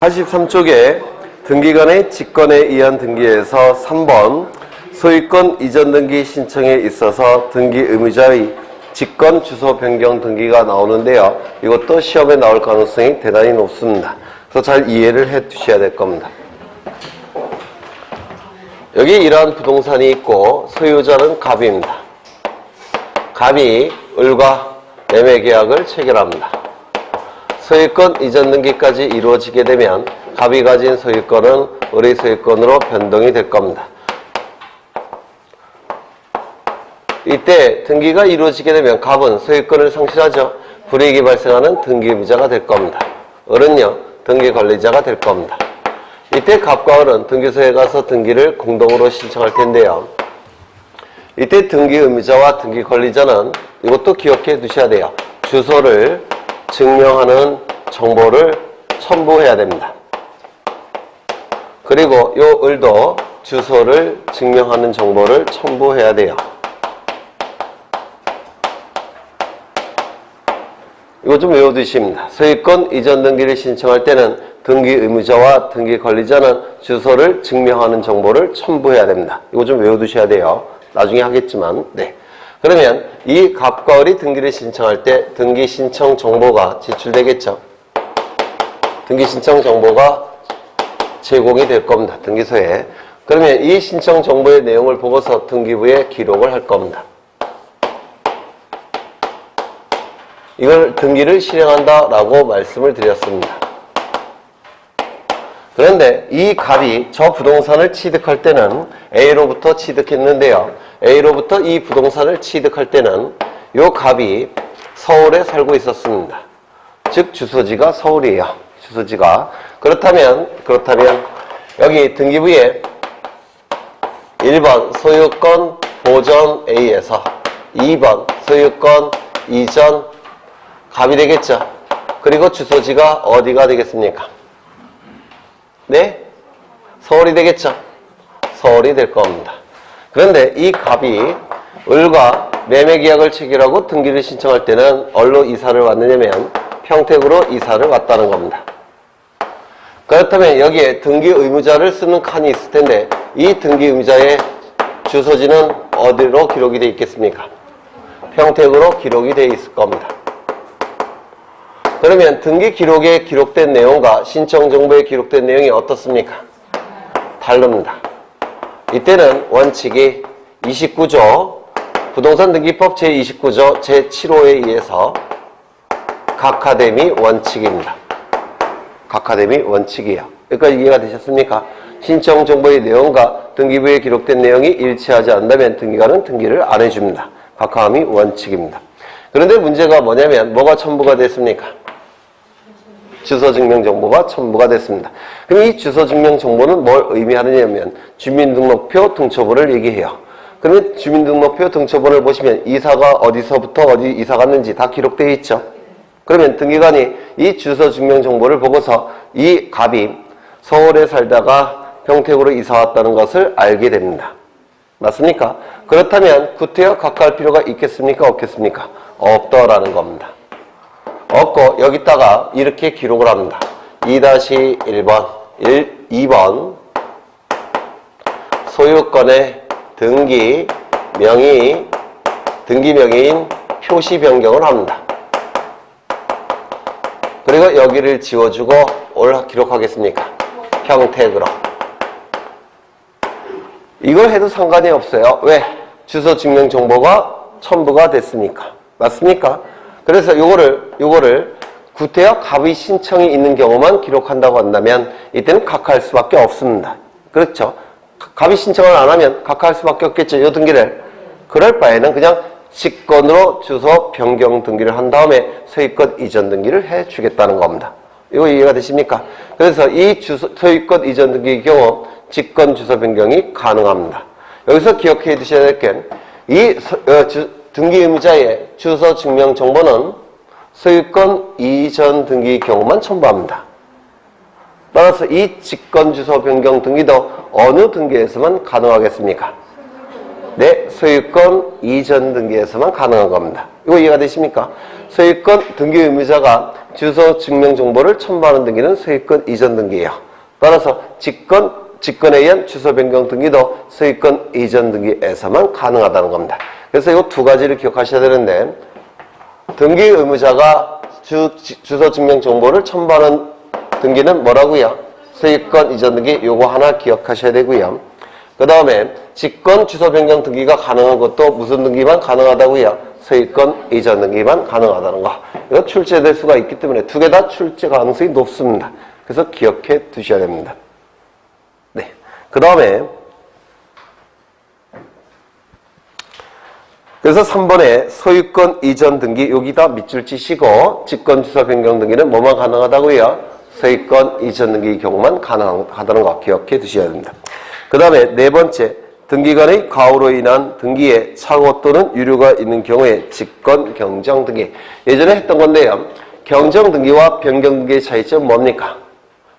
83쪽에 등기관의 직권에 의한 등기에서 3번 소유권 이전 등기 신청에 있어서 등기 의무자의 직권 주소 변경 등기가 나오는데요. 이것도 시험에 나올 가능성이 대단히 높습니다. 그래서 잘 이해를 해 두셔야 될 겁니다. 여기 이러한 부동산이 있고 소유자는 갑입니다. 갑이 을과 매매 계약을 체결합니다. 소유권 이전 등기까지 이루어지게 되면 갑이 가진 소유권은 을의 소유권으로 변동이 될 겁니다. 이때 등기가 이루어지게 되면 갑은 소유권을 상실하죠. 불이익이 발생하는 등기 의무자가 될 겁니다. 을은요, 등기 관리자가 될 겁니다. 이때 갑과 을은 등기소에 가서 등기를 공동으로 신청할 텐데요. 이때 등기 의무자와 등기 관리자는 이것도 기억해 두셔야 돼요. 주소를 증명하는 정보를 첨부해야 됩니다. 그리고 요 을도 주소를 증명하는 정보를 첨부해야 돼요. 이거 좀 외워두십니다. 소유권 이전 등기를 신청할 때는 등기 의무자와 등기 관리자는 주소를 증명하는 정보를 첨부해야 됩니다. 이거 좀 외워두셔야 돼요. 나중에 하겠지만, 네. 그러면 이 갑과 을이 등기를 신청할 때 등기 신청 정보가 제출되겠죠. 등기 신청 정보가 제공이 될 겁니다. 등기소에. 그러면 이 신청 정보의 내용을 보고서 등기부에 기록을 할 겁니다. 이걸 등기를 실행한다라고 말씀을 드렸습니다. 그런데 이 갑이 저 부동산을 취득할 때는 A로부터 취득했는데요. A로부터 이 부동산을 취득할 때는 이 갑이 서울에 살고 있었습니다. 즉 주소지가 서울이에요. 주소지가. 그렇다면 여기 등기부에 1번 소유권 보전 A에서 2번 소유권 이전 갑이 되겠죠. 그리고 주소지가 어디가 되겠습니까? 네? 서울이 되겠죠. 서울이 될 겁니다. 그런데 이 갑이 을과 매매계약을 체결하고 등기를 신청할 때는 어디로 이사를 왔느냐면 평택으로 이사를 왔다는 겁니다. 그렇다면 여기에 등기 의무자를 쓰는 칸이 있을 텐데 이 등기 의무자의 주소지는 어디로 기록이 되어 있겠습니까? 평택으로 기록이 되어 있을 겁니다. 그러면 등기 기록에 기록된 내용과 신청 정보에 기록된 내용이 어떻습니까? 다릅니다. 이때는 원칙이 29조 부동산 등기법 제29조 제7호에 의해서 각하됨이 원칙입니다. 각하됨이 원칙이에요. 여기까지 이해가 되셨습니까? 신청 정보의 내용과 등기부에 기록된 내용이 일치하지 않는다면 등기관은 등기를 안 해줍니다. 각하함이 원칙입니다. 그런데 문제가 뭐냐면 뭐가 첨부가 됐습니까? 주소증명정보가 첨부가 됐습니다. 그럼 이 주소증명정보는 뭘 의미하느냐면 주민등록표 등초본을 얘기해요. 그러면 주민등록표 등초본을 보시면 이사가 어디서부터 어디 이사 갔는지 다 기록되어 있죠. 그러면 등기관이 이 주소증명정보를 보고서 이 갑이 서울에 살다가 평택으로 이사 왔다는 것을 알게 됩니다. 맞습니까? 그렇다면 구태여 각하할 필요가 있겠습니까? 없겠습니까? 없더라는 겁니다. 없고 여기다가 이렇게 기록을 합니다. 2-1번 2번 소유권의 등기 명의인 표시 변경을 합니다. 그리고 여기를 지워주고 뭘 기록하겠습니까? 평택으로. 이걸 해도 상관이 없어요. 왜? 주소 증명 정보가 첨부가 됐으니까. 맞습니까? 그래서 요거를 구태여 갑의 신청이 있는 경우만 기록한다고 한다면 이때는 각하할 수밖에 없습니다. 그렇죠? 갑이 신청을 안 하면 각하할 수밖에 없겠죠. 요 등기를. 그럴 바에는 그냥 직권으로 주소 변경 등기를 한 다음에 소유권 이전 등기를 해주겠다는 겁니다. 이거 이해가 되십니까? 그래서 이 소유권 이전 등기의 경우 직권 주소 변경이 가능합니다. 여기서 기억해 두셔야 될 게 이 등기 의무자의 주소 증명 정보는 소유권 이전 등기 경우만 첨부합니다. 따라서 이 직권 주소 변경 등기도 어느 등기에서만 가능하겠습니까? 네, 소유권 이전 등기에서만 가능한 겁니다. 이거 이해가 되십니까? 소유권 등기 의무자가 주소 증명 정보를 첨부하는 등기는 소유권 이전 등기예요. 따라서 직권에 의한 주소 변경 등기도 소유권 이전 등기에서만 가능하다는 겁니다. 그래서 이 두 가지를 기억하셔야 되는데, 등기 의무자가 주소 증명 정보를 첨부하는 등기는 뭐라고요? 소유권 이전 등기. 요거 하나 기억하셔야 되고요. 그 다음에 직권 주소 변경 등기가 가능한 것도 무슨 등기만 가능하다고요? 소유권 이전 등기만 가능하다는 거. 이거 출제될 수가 있기 때문에 두 개 다 출제 가능성이 높습니다. 그래서 기억해 두셔야 됩니다. 네. 그 다음에 그래서 3번에 소유권 이전 등기 여기다 밑줄 치시고, 직권 주소 변경 등기는 뭐만 가능하다고요? 소유권 이전 등기 경우만 가능하다는 거 기억해 두셔야 됩니다. 그 다음에 네 번째, 등기관의 과오로 인한 등기에 착오 또는 유료가 있는 경우에 직권 경정 등기. 예전에 했던 건데요. 경정 등기와 변경 등기의 차이점은 뭡니까?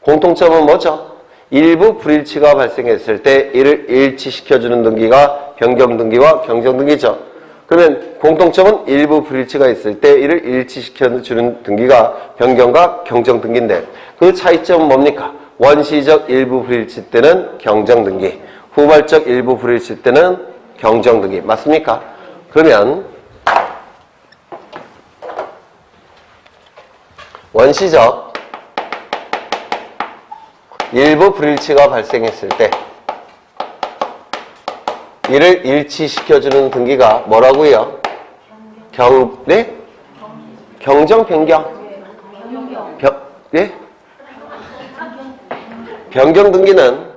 공통점은 뭐죠? 일부 불일치가 발생했을 때 이를 일치시켜주는 등기가 변경 등기와 경정 등기죠. 그러면 공통점은 일부 불일치가 있을 때 이를 일치시켜주는 등기가 변경과 경정 등기인데, 그 차이점은 뭡니까? 원시적 일부 불일치 때는 경정 등기, 후발적 일부 불일치 때는 경정 등기. 맞습니까? 그러면 원시적 일부 불일치가 발생했을 때 이를 일치시켜주는 등기가 뭐라고요? 네? 경정 변경. 네? 변경 등기는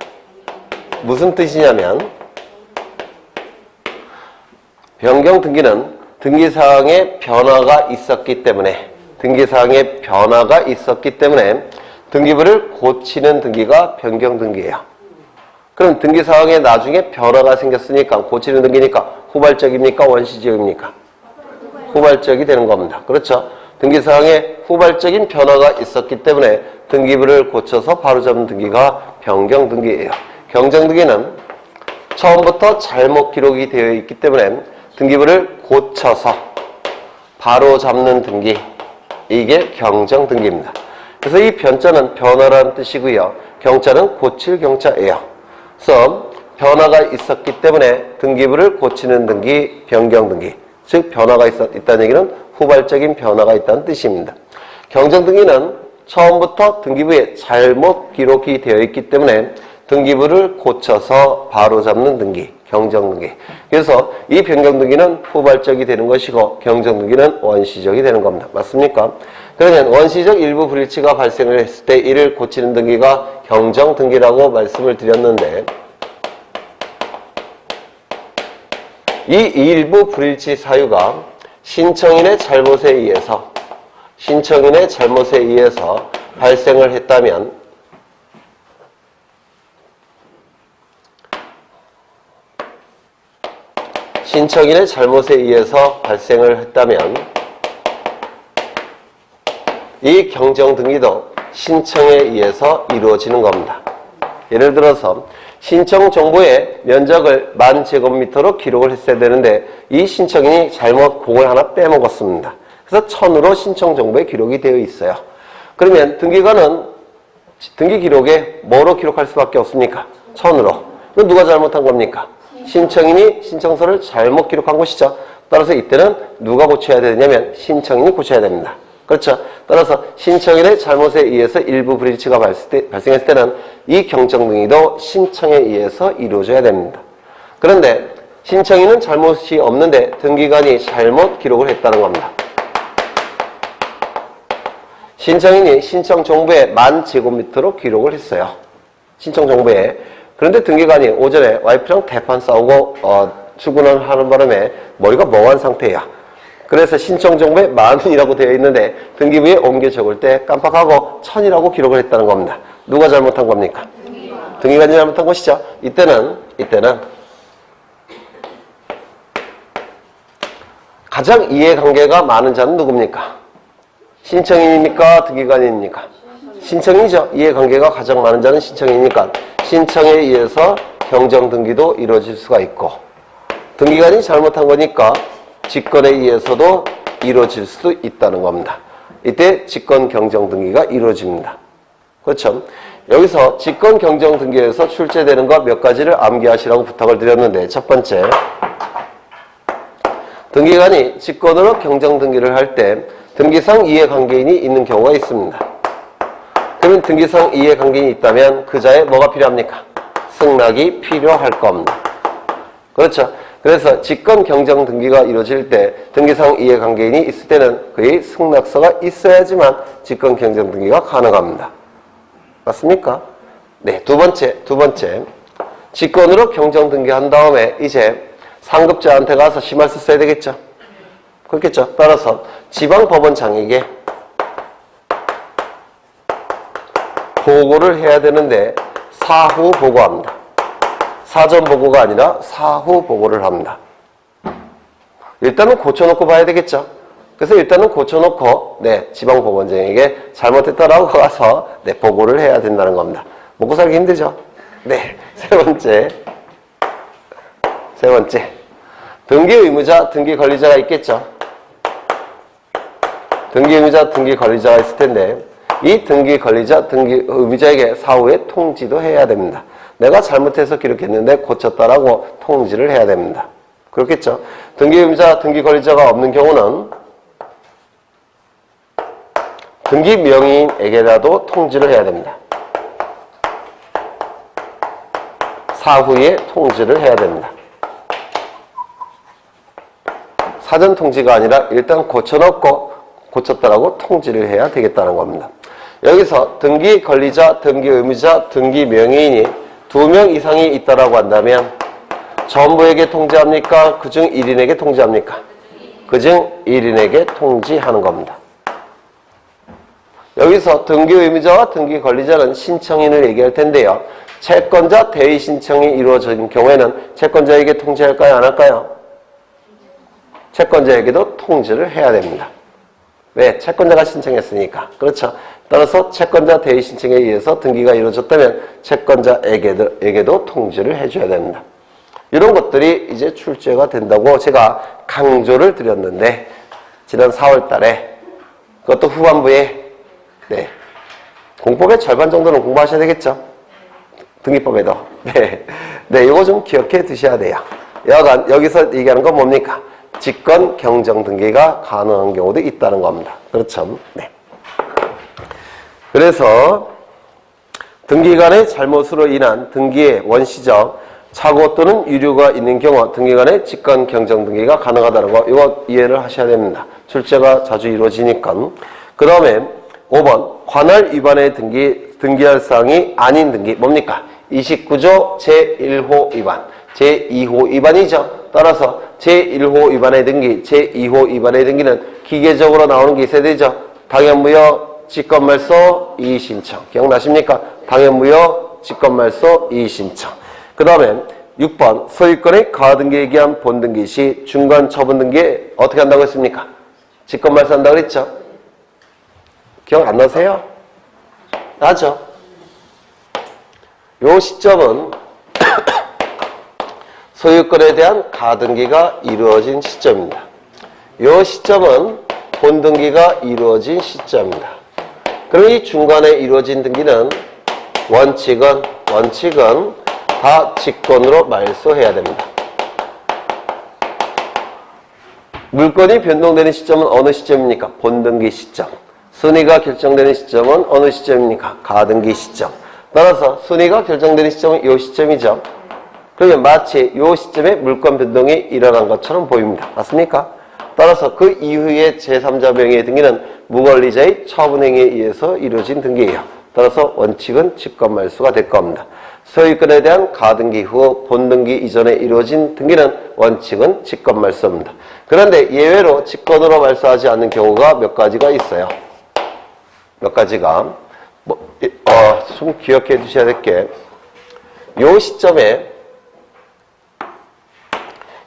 무슨 뜻이냐면, 변경 등기는 등기사항에 변화가 있었기 때문에 등기부를 고치는 등기가 변경 등기예요. 그럼 등기사항에 나중에 변화가 생겼으니까 고치는 등기니까 후발적입니까? 원시적입니까? 후발적이 되는 겁니다. 그렇죠? 등기사항에 후발적인 변화가 있었기 때문에 등기부를 고쳐서 바로잡는 등기가 변경 등기예요. 경정 등기는 처음부터 잘못 기록이 되어 있기 때문에 등기부를 고쳐서 바로잡는 등기, 이게 경정 등기입니다. 그래서 이 변자는 변화라는 뜻이고요. 경자는 고칠 경자예요. 그래서 변화가 있었기 때문에 등기부를 고치는 등기, 변경 등기. 즉 변화가 있다는 얘기는 후발적인 변화가 있다는 뜻입니다. 경정 등기는 처음부터 등기부에 잘못 기록이 되어 있기 때문에 등기부를 고쳐서 바로잡는 등기, 경정 등기. 그래서 이 변경 등기는 후발적이 되는 것이고 경정 등기는 원시적이 되는 겁니다. 맞습니까? 그러면 원시적 일부 불일치가 발생을 했을 때 이를 고치는 등기가 경정 등기라고 말씀을 드렸는데, 이 일부 불일치 사유가 신청인의 잘못에 의해서 발생을 했다면 이 경정 등기도 신청에 의해서 이루어지는 겁니다. 예를 들어서 신청 정보의 면적을 10,000제곱미터로 기록을 했어야 되는데 이 신청인이 잘못 공을 하나 빼먹었습니다. 그래서 1000으로 신청 정보에 기록이 되어 있어요. 그러면 등기관은 등기 기록에 뭐로 기록할 수밖에 없습니까? 1000으로. 그럼 누가 잘못한 겁니까? 신청인이 신청서를 잘못 기록한 것이죠. 따라서 이때는 누가 고쳐야 되냐면 신청인이 고쳐야 됩니다. 그렇죠? 따라서 신청인의 잘못에 의해서 일부 불일치가 발생했을 때는 이 경정 등기도 신청에 의해서 이루어져야 됩니다. 그런데 신청인은 잘못이 없는데 등기관이 잘못 기록을 했다는 겁니다. 신청인이 신청 정보에 10,000제곱미터로 기록을 했어요. 신청 정보에. 그런데 등기관이 오전에 와이프랑 대판 싸우고 출근을 하는 바람에 머리가 멍한 상태야. 그래서 신청 정보에 10,000이라고 되어 있는데 등기부에 옮겨 적을 때 깜빡하고 1,000이라고 기록을 했다는 겁니다. 누가 잘못한 겁니까? 등기관이 잘못한 것이죠. 이때는 가장 이해관계가 많은 자는 누굽니까? 신청인입니까? 등기관입니까? 신청이죠. 이해관계가 가장 많은 자는 신청이니까 신청에 의해서 경정 등기도 이루어질 수가 있고 등기관이 잘못한 거니까 직권에 의해서도 이루어질 수 있다는 겁니다. 이때 직권 경정 등기가 이루어집니다. 그렇죠? 여기서 직권 경정 등기에서 출제되는 것 몇 가지를 암기하시라고 부탁을 드렸는데, 첫 번째, 등기관이 직권으로 경정 등기를 할 때 등기상 이해관계인이 있는 경우가 있습니다. 그러면 등기상 이해관계인이 있다면 그 자에 뭐가 필요합니까? 승낙이 필요할 겁니다. 그렇죠? 그래서 직권 경정 등기가 이루어질 때 등기상 이해관계인이 있을 때는 그의 승낙서가 있어야지만 직권 경정 등기가 가능합니다. 맞습니까? 네, 두 번째. 직권으로 경정 등기한 다음에 이제 상급자한테 가서 심할서 써야 되겠죠? 그렇겠죠? 따라서 지방법원장에게 보고를 해야 되는데 사후 보고합니다. 사전 보고가 아니라 사후 보고를 합니다. 일단은 고쳐놓고 봐야 되겠죠? 그래서 일단은 고쳐놓고 지방법원장에게 잘못했다라고 가서 보고를 해야 된다는 겁니다. 먹고 살기 힘들죠? 네, 세 번째. 등기 의무자, 등기 권리자가 있겠죠? 등기 의무자, 등기 권리자가 있을 텐데 이 등기 권리자, 등기 의무자에게 사후에 통지도 해야 됩니다. 내가 잘못해서 기록했는데 고쳤다라고 통지를 해야 됩니다. 그렇겠죠? 등기 의무자, 등기 권리자가 없는 경우는 등기 명의인에게라도 통지를 해야 됩니다. 사후에 통지를 해야 됩니다. 사전 통지가 아니라 일단 고쳐놓고 고쳤다라고 통지를 해야 되겠다는 겁니다. 여기서 등기 권리자, 등기 의무자, 등기 명의인이 2명 이상이 있다라고 한다면 전부에게 통지합니까? 그중 1인에게 통지합니까? 그중 1인에게 통지하는 겁니다. 여기서 등기 의무자와 등기 권리자는 신청인을 얘기할 텐데요. 채권자 대의 신청이 이루어진 경우에는 채권자에게 통지할까요? 안 할까요? 채권자에게도 통지를 해야 됩니다. 왜? 채권자가 신청했으니까. 그렇죠. 따라서 채권자 대의 신청에 의해서 등기가 이루어졌다면 채권자에게도 통지를 해줘야 됩니다. 이런 것들이 이제 출제가 된다고 제가 강조를 드렸는데 지난 4월 달에 그것도 후반부에 공법의 절반 정도는 공부하셔야 되겠죠. 등기법에도. 이거 좀 기억해 두셔야 돼요. 여간 여기서 얘기하는 건 뭡니까? 직권 경정 등기가 가능한 경우도 있다는 겁니다. 그렇죠? 그래서 등기관의 잘못으로 인한 등기의 원시적 착오 또는 유료가 있는 경우 등기관의 직권 경정 등기가 가능하다는 거 이거 이해를 하셔야 됩니다. 출제가 자주 이루어지니까. 그 다음에 5번 관할 위반의 등기할 사항이 아닌 등기 뭡니까? 29조 제1호 위반, 제2호 위반이죠. 따라서 제1호 위반의 등기, 제2호 위반의 등기는 기계적으로 나오는 게 있어야 되죠. 당연무효, 직권말소, 이의신청. 기억나십니까? 당연무효, 직권말소, 이의신청. 그 다음에 6번 소유권의 가등기에 기한 본등기 시 중간 처분 등기에 어떻게 한다고 했습니까? 직권말소 한다고 그랬죠? 기억 안 나세요? 나죠? 요 시점은 소유권에 대한 가등기가 이루어진 시점입니다. 이 시점은 본등기가 이루어진 시점입니다. 그럼 이 중간에 이루어진 등기는 원칙은 다 직권으로 말소해야 됩니다. 물건이 변동되는 시점은 어느 시점입니까? 본등기 시점. 순위가 결정되는 시점은 어느 시점입니까? 가등기 시점. 따라서 순위가 결정되는 시점은 이 시점이죠. 그러면 마치 이 시점에 물권 변동이 일어난 것처럼 보입니다. 맞습니까? 따라서 그 이후에 제3자 명의의 등기는 무권리자의 처분행위에 의해서 이루어진 등기예요. 따라서 원칙은 직권말소가 될 겁니다. 소유권에 대한 가등기 후 본등기 이전에 이루어진 등기는 원칙은 직권말소입니다. 그런데 예외로 직권으로 말소하지 않는 경우가 몇 가지가 있어요. 몇 가지가 좀 기억해 두셔야 될 게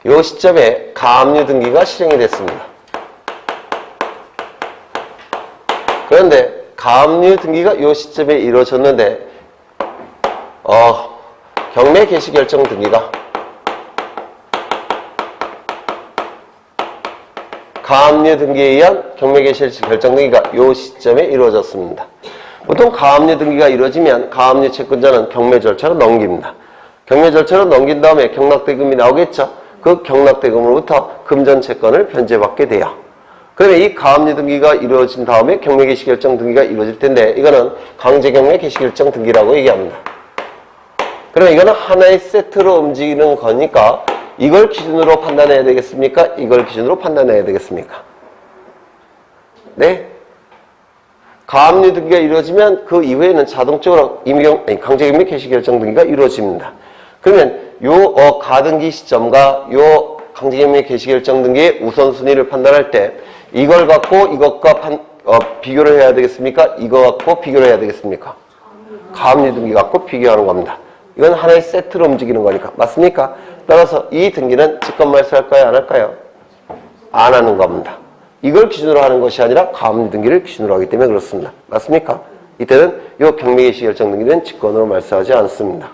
요 시점에 가압류 등기가 실행이 됐습니다. 그런데 가압류 등기가 요 시점에 이루어졌는데 경매 개시 결정 등기가 가압류 등기에 의한 경매개시 결정 등기가 이 시점에 이루어졌습니다. 보통 가압류 등기가 이루어지면 가압류 채권자는 경매 절차로 넘깁니다. 경매 절차로 넘긴 다음에 경락대금이 나오겠죠. 그 경락대금으로부터 금전 채권을 변제받게 돼요. 그러면 이 가압류 등기가 이루어진 다음에 경매 개시 결정 등기가 이루어질 텐데 이거는 강제 경매 개시 결정 등기라고 얘기합니다. 그러면 이거는 하나의 세트로 움직이는 거니까 이걸 기준으로 판단해야 되겠습니까? 이걸 기준으로 판단해야 되겠습니까? 네? 가압류 등기가 이루어지면 그 이후에는 자동적으로 강제 경매 개시 결정 등기가 이루어집니다. 그러면 요 가등기 시점과 요 강제 경매 개시 결정 등기의 우선순위를 판단할 때 이걸 갖고 이것과 비교를 해야 되겠습니까? 이거 갖고 비교를 해야 되겠습니까? 가압류 등기 갖고 비교하는 겁니다. 이건 하나의 세트로 움직이는 거니까. 맞습니까? 따라서 이 등기는 직권 말소할까요? 안 할까요? 안 하는 겁니다. 이걸 기준으로 하는 것이 아니라 가압류 등기를 기준으로 하기 때문에 그렇습니다. 맞습니까? 이때는 이 경매 개시 결정 등기는 직권으로 말소하지 않습니다.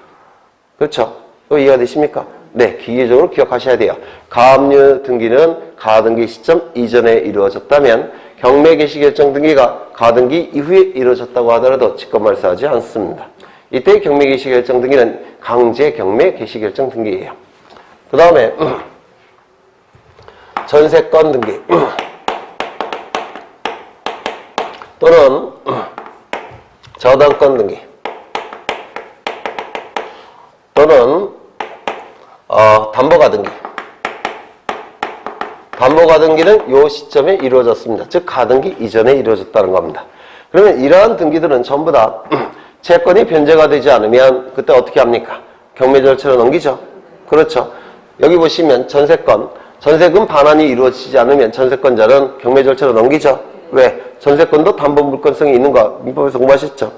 그렇죠? 이거 이해가 되십니까? 네, 기계적으로 기억하셔야 돼요. 가압류 등기는 가등기 시점 이전에 이루어졌다면 경매 개시 결정 등기가 가등기 이후에 이루어졌다고 하더라도 직권 말소하지 않습니다. 이때 경매 개시 결정 등기는 강제 경매 개시 결정 등기예요. 그 다음에 전세권 등기 또는 저당권 등기 또는 담보가등기. 담보가등기는 이 시점에 이루어졌습니다. 즉 가등기 이전에 이루어졌다는 겁니다. 그러면 이러한 등기들은 전부 다 채권이 변제가 되지 않으면 그때 어떻게 합니까? 경매 절차로 넘기죠. 그렇죠. 여기 보시면 전세권, 전세금 반환이 이루어지지 않으면 전세권자는 경매 절차로 넘기죠. 왜? 전세권도 담보물권성이 있는 거 민법에서 공부하셨죠.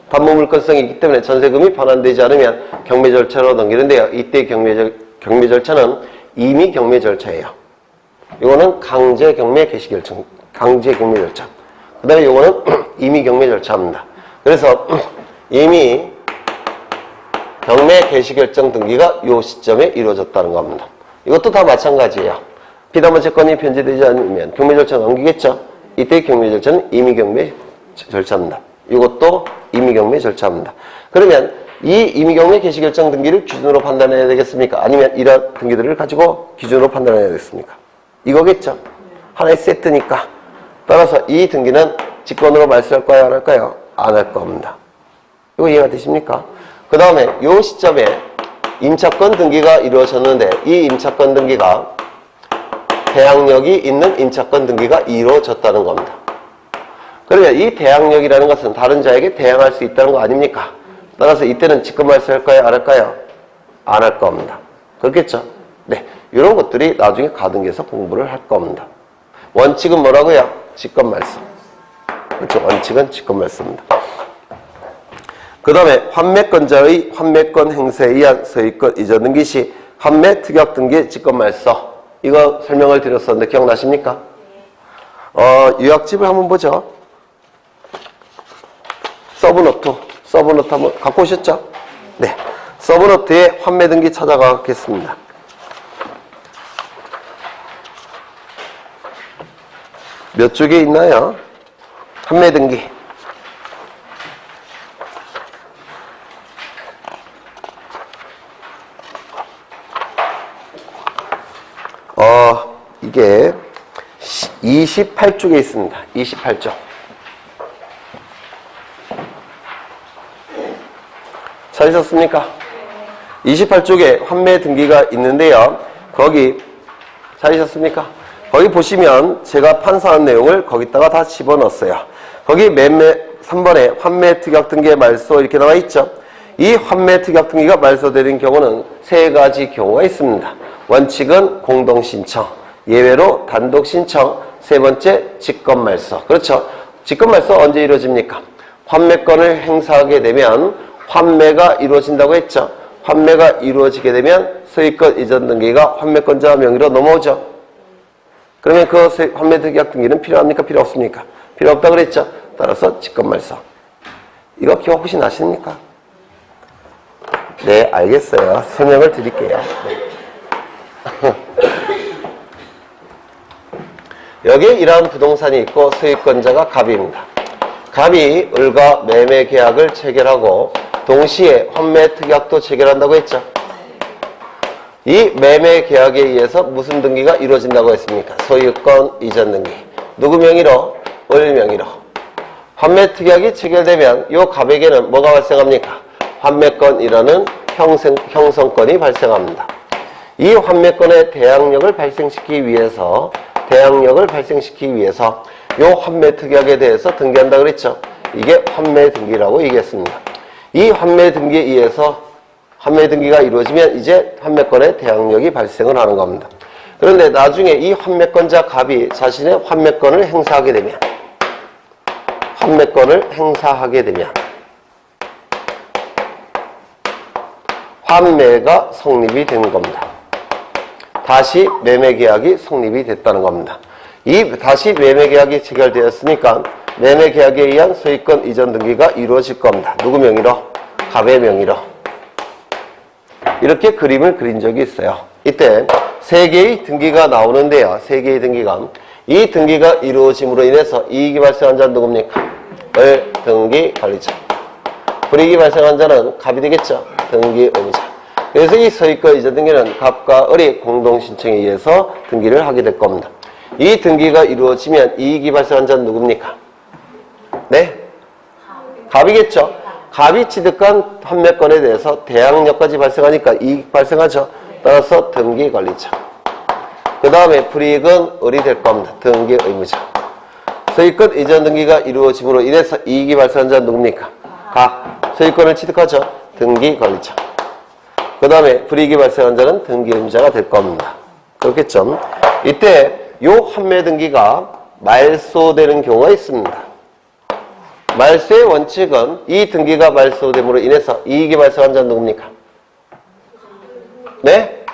담보물권성이 있기 때문에 전세금이 반환되지 않으면 경매 절차로 넘기는데요. 이때 경매 절차는 임의 경매 절차예요. 이거는 강제 경매 개시 결정, 강제 경매 절차. 그 다음에 이거는 임의 경매 절차입니다. 그래서 이미 경매 개시 결정 등기가 이 시점에 이루어졌다는 겁니다. 이것도 다 마찬가지예요. 피담보 채권이 변제되지 않으면 경매 절차 넘기겠죠. 이때 경매 절차는 임의 경매 절차입니다. 이것도 임의 경매 절차입니다. 그러면 이 임의 경매 개시 결정 등기를 기준으로 판단해야 되겠습니까? 아니면 이러한 등기들을 가지고 기준으로 판단해야 되겠습니까? 이거겠죠. 하나의 세트니까. 따라서 이 등기는 직권으로 말소할까요? 안 할까요? 안 할 겁니다. 이거 이해가 되십니까? 그 다음에 이 시점에 임차권 등기가 이루어졌는데 이 임차권 등기가 대항력이 있는 임차권 등기가 이루어졌다는 겁니다. 그러면 이 대항력이라는 것은 다른 자에게 대항할 수 있다는 거 아닙니까? 따라서 이때는 직권 말소할까요? 안 할까요? 안 할 겁니다. 그렇겠죠? 네, 이런 것들이 나중에 가등기에서 공부를 할 겁니다. 원칙은 뭐라고요? 직권 말소. 그렇죠? 원칙은 직권 말소입니다. 그 다음에 환매권자의 환매권 행사에 의한 소유권 이전 등기 시 환매 특약 등기 직권 말소. 이거 설명을 드렸었는데 기억나십니까? 요약집을 한번 보죠. 서브노트 한번 갖고 오셨죠? 네. 서브노트에 환매 등기 찾아가겠습니다. 몇 쪽에 있나요? 환매 등기. 이게 28쪽에 있습니다. 28쪽. 찾으셨습니까? 28쪽에 환매 등기가 있는데요. 거기 찾으셨습니까? 거기 보시면 제가 판사한 내용을 거기다가 다 집어넣었어요. 거기 맨 3번에 환매 특약 등기의 말소 이렇게 나와 있죠. 이 환매 특약 등기가 말소되는 경우는 세 가지 경우가 있습니다. 원칙은 공동신청, 예외로 단독신청, 세 번째 직권말소. 그렇죠. 직권말소 언제 이루어집니까? 환매권을 행사하게 되면 환매가 이루어진다고 했죠. 환매가 이루어지게 되면 소유권 이전 등기가 환매권자 명의로 넘어오죠. 그러면 그 환매 특약 등기는 필요합니까? 필요 없습니까? 필요 없다 그랬죠. 따라서 직권말소. 이거 기억 혹시 나십니까? 네, 알겠어요. 설명을 드릴게요. 여기에 이러한 부동산이 있고 소유권자가 갑입니다. 갑이 을과 매매 계약을 체결하고 동시에 환매 특약도 체결한다고 했죠. 이 매매 계약에 의해서 무슨 등기가 이루어진다고 했습니까? 소유권 이전 등기. 누구 명의로? 을 명의로. 환매 특약이 체결되면 이 갑에게는 뭐가 발생합니까? 환매권이라는 형성권이 발생합니다. 이 환매권의 대항력을 발생시키기 위해서 이 환매 특약에 대해서 등기한다 그랬죠. 이게 환매 등기라고 얘기했습니다. 이 환매 등기에 의해서 환매 등기가 이루어지면 이제 환매권의 대항력이 발생을 하는 겁니다. 그런데 나중에 이 환매권자 갑이 자신의 환매권을 행사하게 되면 환매가 성립이 된 겁니다. 다시 매매계약이 성립이 됐다는 겁니다. 이 다시 매매계약이 체결되었으니까 매매계약에 의한 소유권 이전 등기가 이루어질 겁니다. 누구 명의로? 갑의 명의로. 이렇게 그림을 그린 적이 있어요. 이때 세 개의 등기가 나오는데요. 세 개의 등기가. 이 등기가 이루어짐으로 인해서 이익이 발생한 자는 누굽니까? 을 등기 관리자. 불이익이 발생한 자는 갑이 되겠죠. 등기 의무자. 그래서 이 소유권 이전 등기는 갑과 을이 공동 신청에 의해서 등기를 하게 될 겁니다. 이 등기가 이루어지면 이익이 발생한 자는 누굽니까? 네? 갑이겠죠. 갑이 취득한 환매권에 대해서 대항력까지 발생하니까 이익 발생하죠. 따라서 등기 관리자. 그 다음에 불이익은 을이 될 겁니다. 등기 의무자. 소유권 이전 등기가 이루어짐으로 인해서 이익이 발생한 자는 누굽니까? 갑. 소유권을 취득하죠. 등기 관리자. 그 다음에 불이익이 발생한 자는 등기 의무자가 될 겁니다. 그렇겠죠? 이때 요 환매 등기가 말소되는 경우가 있습니다. 말소의 원칙은 이 등기가 말소됨으로 인해서 이익이 발생한 자는 누굽니까? 네?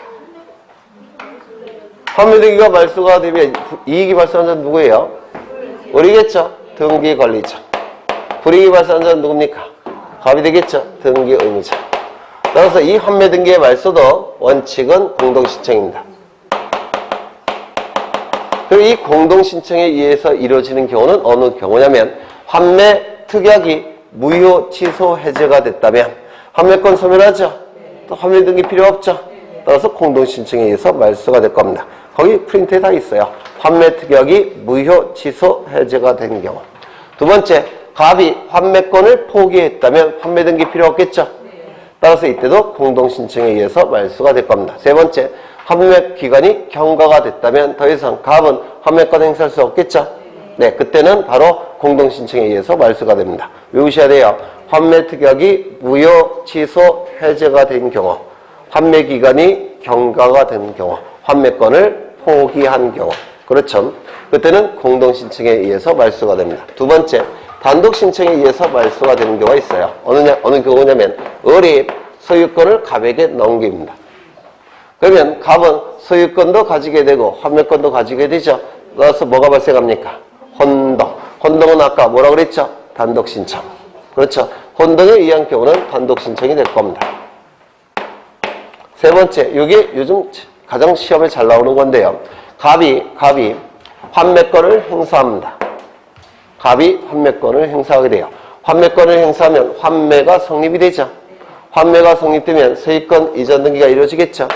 환매 등기가 말소가 되면 이익이 발생한 자는 누구예요? 을이겠죠? 등기 관리자. 불이익이 발생한 자는 누굽니까? 갑이 되겠죠? 등기 의무자. 따라서 이 환매 등기의 말소도 원칙은 공동신청입니다. 그리고 이 공동신청에 의해서 이루어지는 경우는 어느 경우냐면 환매 특약이 무효, 취소, 해제가 됐다면 환매권 소멸하죠? 또 환매 등기 필요 없죠? 따라서 공동신청에 의해서 말소가 될 겁니다. 거기 프린트에 다 있어요. 환매 특약이 무효, 취소, 해제가 된 경우. 두 번째, 갑이 환매권을 포기했다면 환매 등기 필요 없겠죠? 따라서 이때도 공동신청에 의해서 말소가 될 겁니다. 세 번째, 환매 기간이 경과가 됐다면 더 이상 갑은 환매권 행사할 수 없겠죠? 네, 그때는 바로 공동신청에 의해서 말소가 됩니다. 외우셔야 돼요. 환매 특약이 무효, 취소, 해제가 된 경우, 환매 기간이 경과가 된 경우, 환매권을 포기한 경우, 그렇죠? 그때는 공동신청에 의해서 말소가 됩니다. 두 번째, 단독 신청에 의해서 말소가 되는 경우가 있어요. 어느 경우냐면 을이 소유권을 갑에게 넘깁니다. 그러면 갑은 소유권도 가지게 되고 환매권도 가지게 되죠. 그래서 뭐가 발생합니까? 혼동. 혼동은 아까 뭐라 그랬죠? 단독 신청. 그렇죠. 혼동에 의한 경우는 단독 신청이 될 겁니다. 세 번째, 이게 요즘 가장 시험에 잘 나오는 건데요. 갑이 환매권을 행사합니다. 갑이 환매권을 행사하게 돼요. 환매권을 행사하면 환매가 성립이 되죠. 환매가 성립되면 소유권 이전 등기가 이루어지겠죠.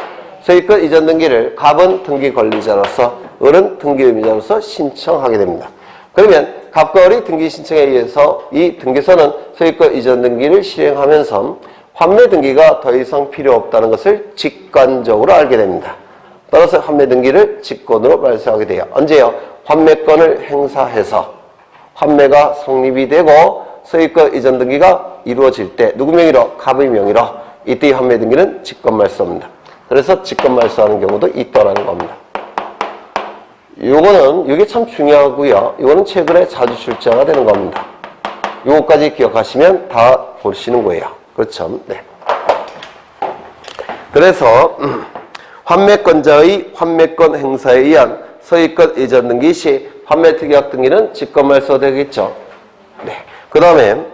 소유권 이전 등기를 갑은 등기 관리자로서 을은 등기 의무자로서 신청하게 됩니다. 그러면 갑과 을이 등기 신청에 의해서 이 등기소는 소유권 이전 등기를 실행하면서 환매 등기가 더 이상 필요 없다는 것을 직관적으로 알게 됩니다. 따라서 환매 등기를 직권으로 발생하게 돼요. 언제요? 환매권을 행사해서 환매가 성립이 되고 소유권 이전 등기가 이루어질 때 누구 명의로? 갑의 명의로. 이때 환매 등기는 직권말소입니다. 그래서 직권말소하는 경우도 있다라는 겁니다. 이게 참 중요하고요. 이거는 최근에 자주 출제가 되는 겁니다. 요거까지 기억하시면 다 보시는 거예요. 그렇죠? 네. 그래서 환매권자의 환매권 행사에 의한 소유권 이전 등기 시 환매 특약 등기는 직권말소 되겠죠. 네. 그 다음에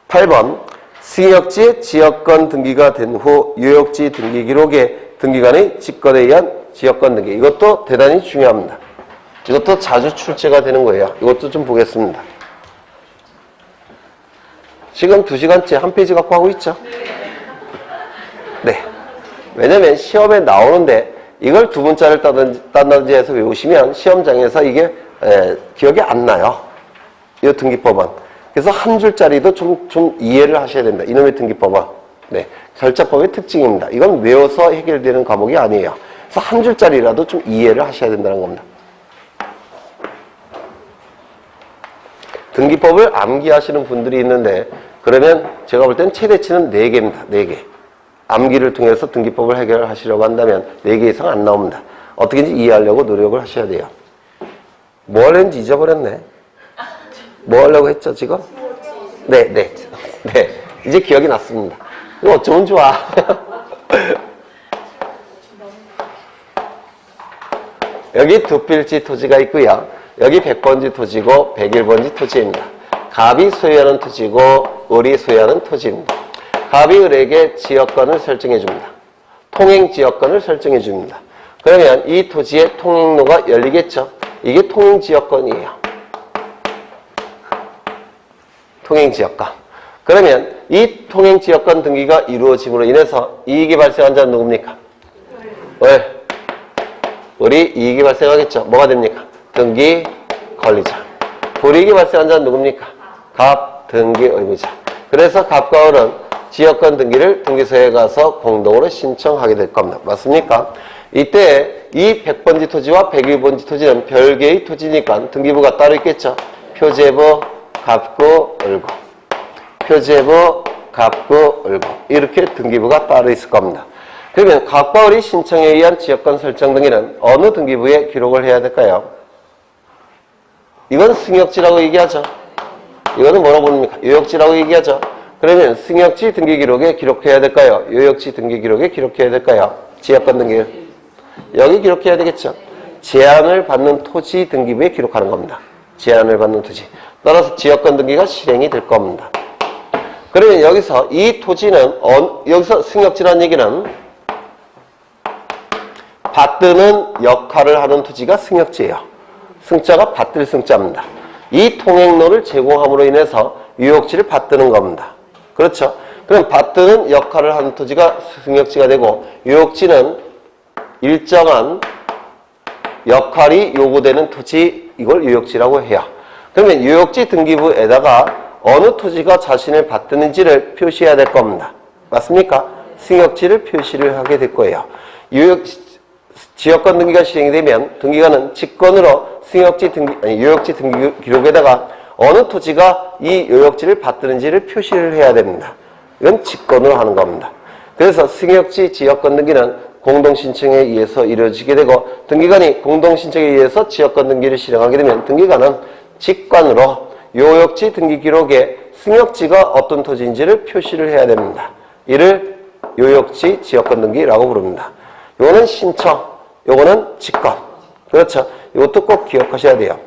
8번 승역지의 지역권 등기가 된 후 유역지 등기 기록에 등기관의 직권에 의한 지역권 등기. 이것도 대단히 중요합니다. 이것도 자주 출제가 되는 거예요. 이것도 좀 보겠습니다. 지금 2시간째 한 페이지 갖고 하고 있죠? 네. 왜냐면 시험에 나오는데 이걸 두 문자를 딴다든지 해서 외우시면 시험장에서 이게 기억이 안 나요. 이 등기법은. 그래서 한 줄짜리도 좀 이해를 하셔야 된다. 이놈의 등기법은. 네. 절차법의 특징입니다. 이건 외워서 해결되는 과목이 아니에요. 그래서 한 줄짜리라도 좀 이해를 하셔야 된다는 겁니다. 등기법을 암기하시는 분들이 있는데 그러면 제가 볼 땐 최대치는 4개입니다. 4개. 암기를 통해서 등기법을 해결하시려고 한다면 4개 이상 안 나옵니다. 어떻게든지 이해하려고 노력을 하셔야 돼요. 뭐 하려는지 잊어버렸네. 뭐 하려고 했죠, 지금? 네. 이제 기억이 났습니다. 이거 어쩌면 좋아. 여기 두필지 토지가 있고요. 여기 100번지 토지고 101번지 토지입니다. 갑이 소유하는 토지고 을이 소유하는 토지입니다. 갑이 을에게 지역권을 설정해 줍니다. 통행 지역권을 설정해 줍니다. 그러면 이 토지의 통행로가 열리겠죠? 이게 통행 지역권이에요. 통행 지역권. 그러면 이 통행 지역권 등기가 이루어짐으로 인해서 이익이 발생한 자는 누굽니까? 을. 을이 이익이 발생하겠죠? 뭐가 됩니까? 등기 권리자. 불이익이 발생한 자는 누굽니까? 갑 등기 의무자. 그래서 갑과 을은 지역권 등기를 등기소에 가서 공동으로 신청하게 될 겁니다. 맞습니까? 이때 이 100번지 토지와 101번지 토지는 별개의 토지니까 등기부가 따로 있겠죠? 표제부, 갑구, 을구. 표제부, 갑구, 을구. 이렇게 등기부가 따로 있을 겁니다. 그러면 갑과 을이 신청에 의한 지역권 설정 등기는 어느 등기부에 기록을 해야 될까요? 이건 승역지라고 얘기하죠. 이거는 뭐라고 부릅니까? 요역지라고 얘기하죠. 그러면 승역지 등기 기록에 기록해야 될까요? 요역지 등기 기록에 기록해야 될까요? 지역권 등기. 여기 기록해야 되겠죠. 제한을 받는 토지 등기부에 기록하는 겁니다. 제한을 받는 토지. 따라서 지역권 등기가 실행이 될 겁니다. 그러면 여기서 이 토지는 여기서 승역지라는 얘기는 받드는 역할을 하는 토지가 승역지예요. 승자가 받들 승자입니다. 이 통행로를 제공함으로 인해서 유역지를 받드는 겁니다. 그렇죠? 그럼 받드는 역할을 하는 토지가 승역지가 되고 유역지는 일정한 역할이 요구되는 토지, 이걸 유역지라고 해요. 그러면 유역지 등기부에다가 어느 토지가 자신을 받드는지를 표시해야 될 겁니다. 맞습니까? 승역지를 표시를 하게 될 거예요. 지역권 등기가 실행이 되면 등기관은 직권으로 요역지 등기 기록에다가 어느 토지가 이 요역지를 받드는지를 표시를 해야 됩니다. 이건 직권으로 하는 겁니다. 그래서 승역지 지역권 등기는 공동신청에 의해서 이루어지게 되고 등기관이 공동신청에 의해서 지역권 등기를 실행하게 되면 등기관은 직관으로 요역지 등기 기록에 승역지가 어떤 토지인지를 표시를 해야 됩니다. 이를 요역지 지역권 등기라고 부릅니다. 요거는 신청, 요거는 직권. 그렇죠? 이것도 꼭 기억하셔야 돼요.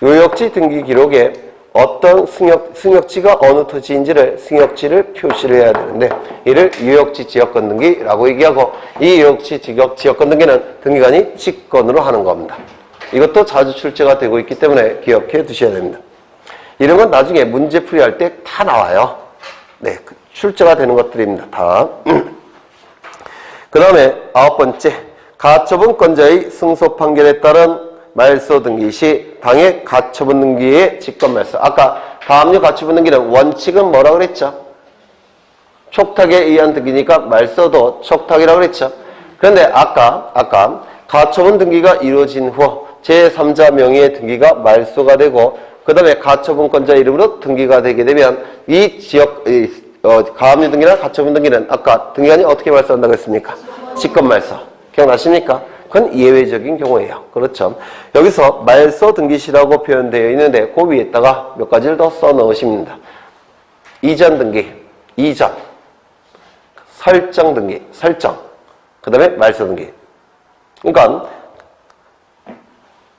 요역지 등기 기록에 어떤 승역지가 어느 토지인지를 승역지를 표시를 해야 되는데 이를 요역지 지역권 등기라고 얘기하고 이 요역지 지역권 등기는 등기관이 직권으로 하는 겁니다. 이것도 자주 출제가 되고 있기 때문에 기억해 두셔야 됩니다. 이런 건 나중에 문제 풀이할 때 다 나와요. 네, 출제가 되는 것들입니다. 다. 그 다음에 9번째, 가처분권자의 승소 판결에 따른 말소 등기 시 당해 가처분 등기의 직권 말소. 아까 가압류 가처분 등기는 원칙은 뭐라고 그랬죠? 촉탁에 의한 등기니까 말소도 촉탁이라고 그랬죠. 그런데 아까 가처분 등기가 이루어진 후 제3자 명의의 등기가 말소가 되고 그 다음에 가처분권자 이름으로 등기가 되게 되면 이 가압류 등기나 가처분 등기는 아까 등기관이 어떻게 말소한다고 했습니까? 직권 말소. 기억나십니까? 그건 예외적인 경우예요. 그렇죠. 여기서 말소 등기시라고 표현되어 있는데 그 위에다가 몇 가지를 더 써 넣으십니다. 이전 등기, 이전, 설정 등기, 설정, 그 다음에 말소 등기. 그러니까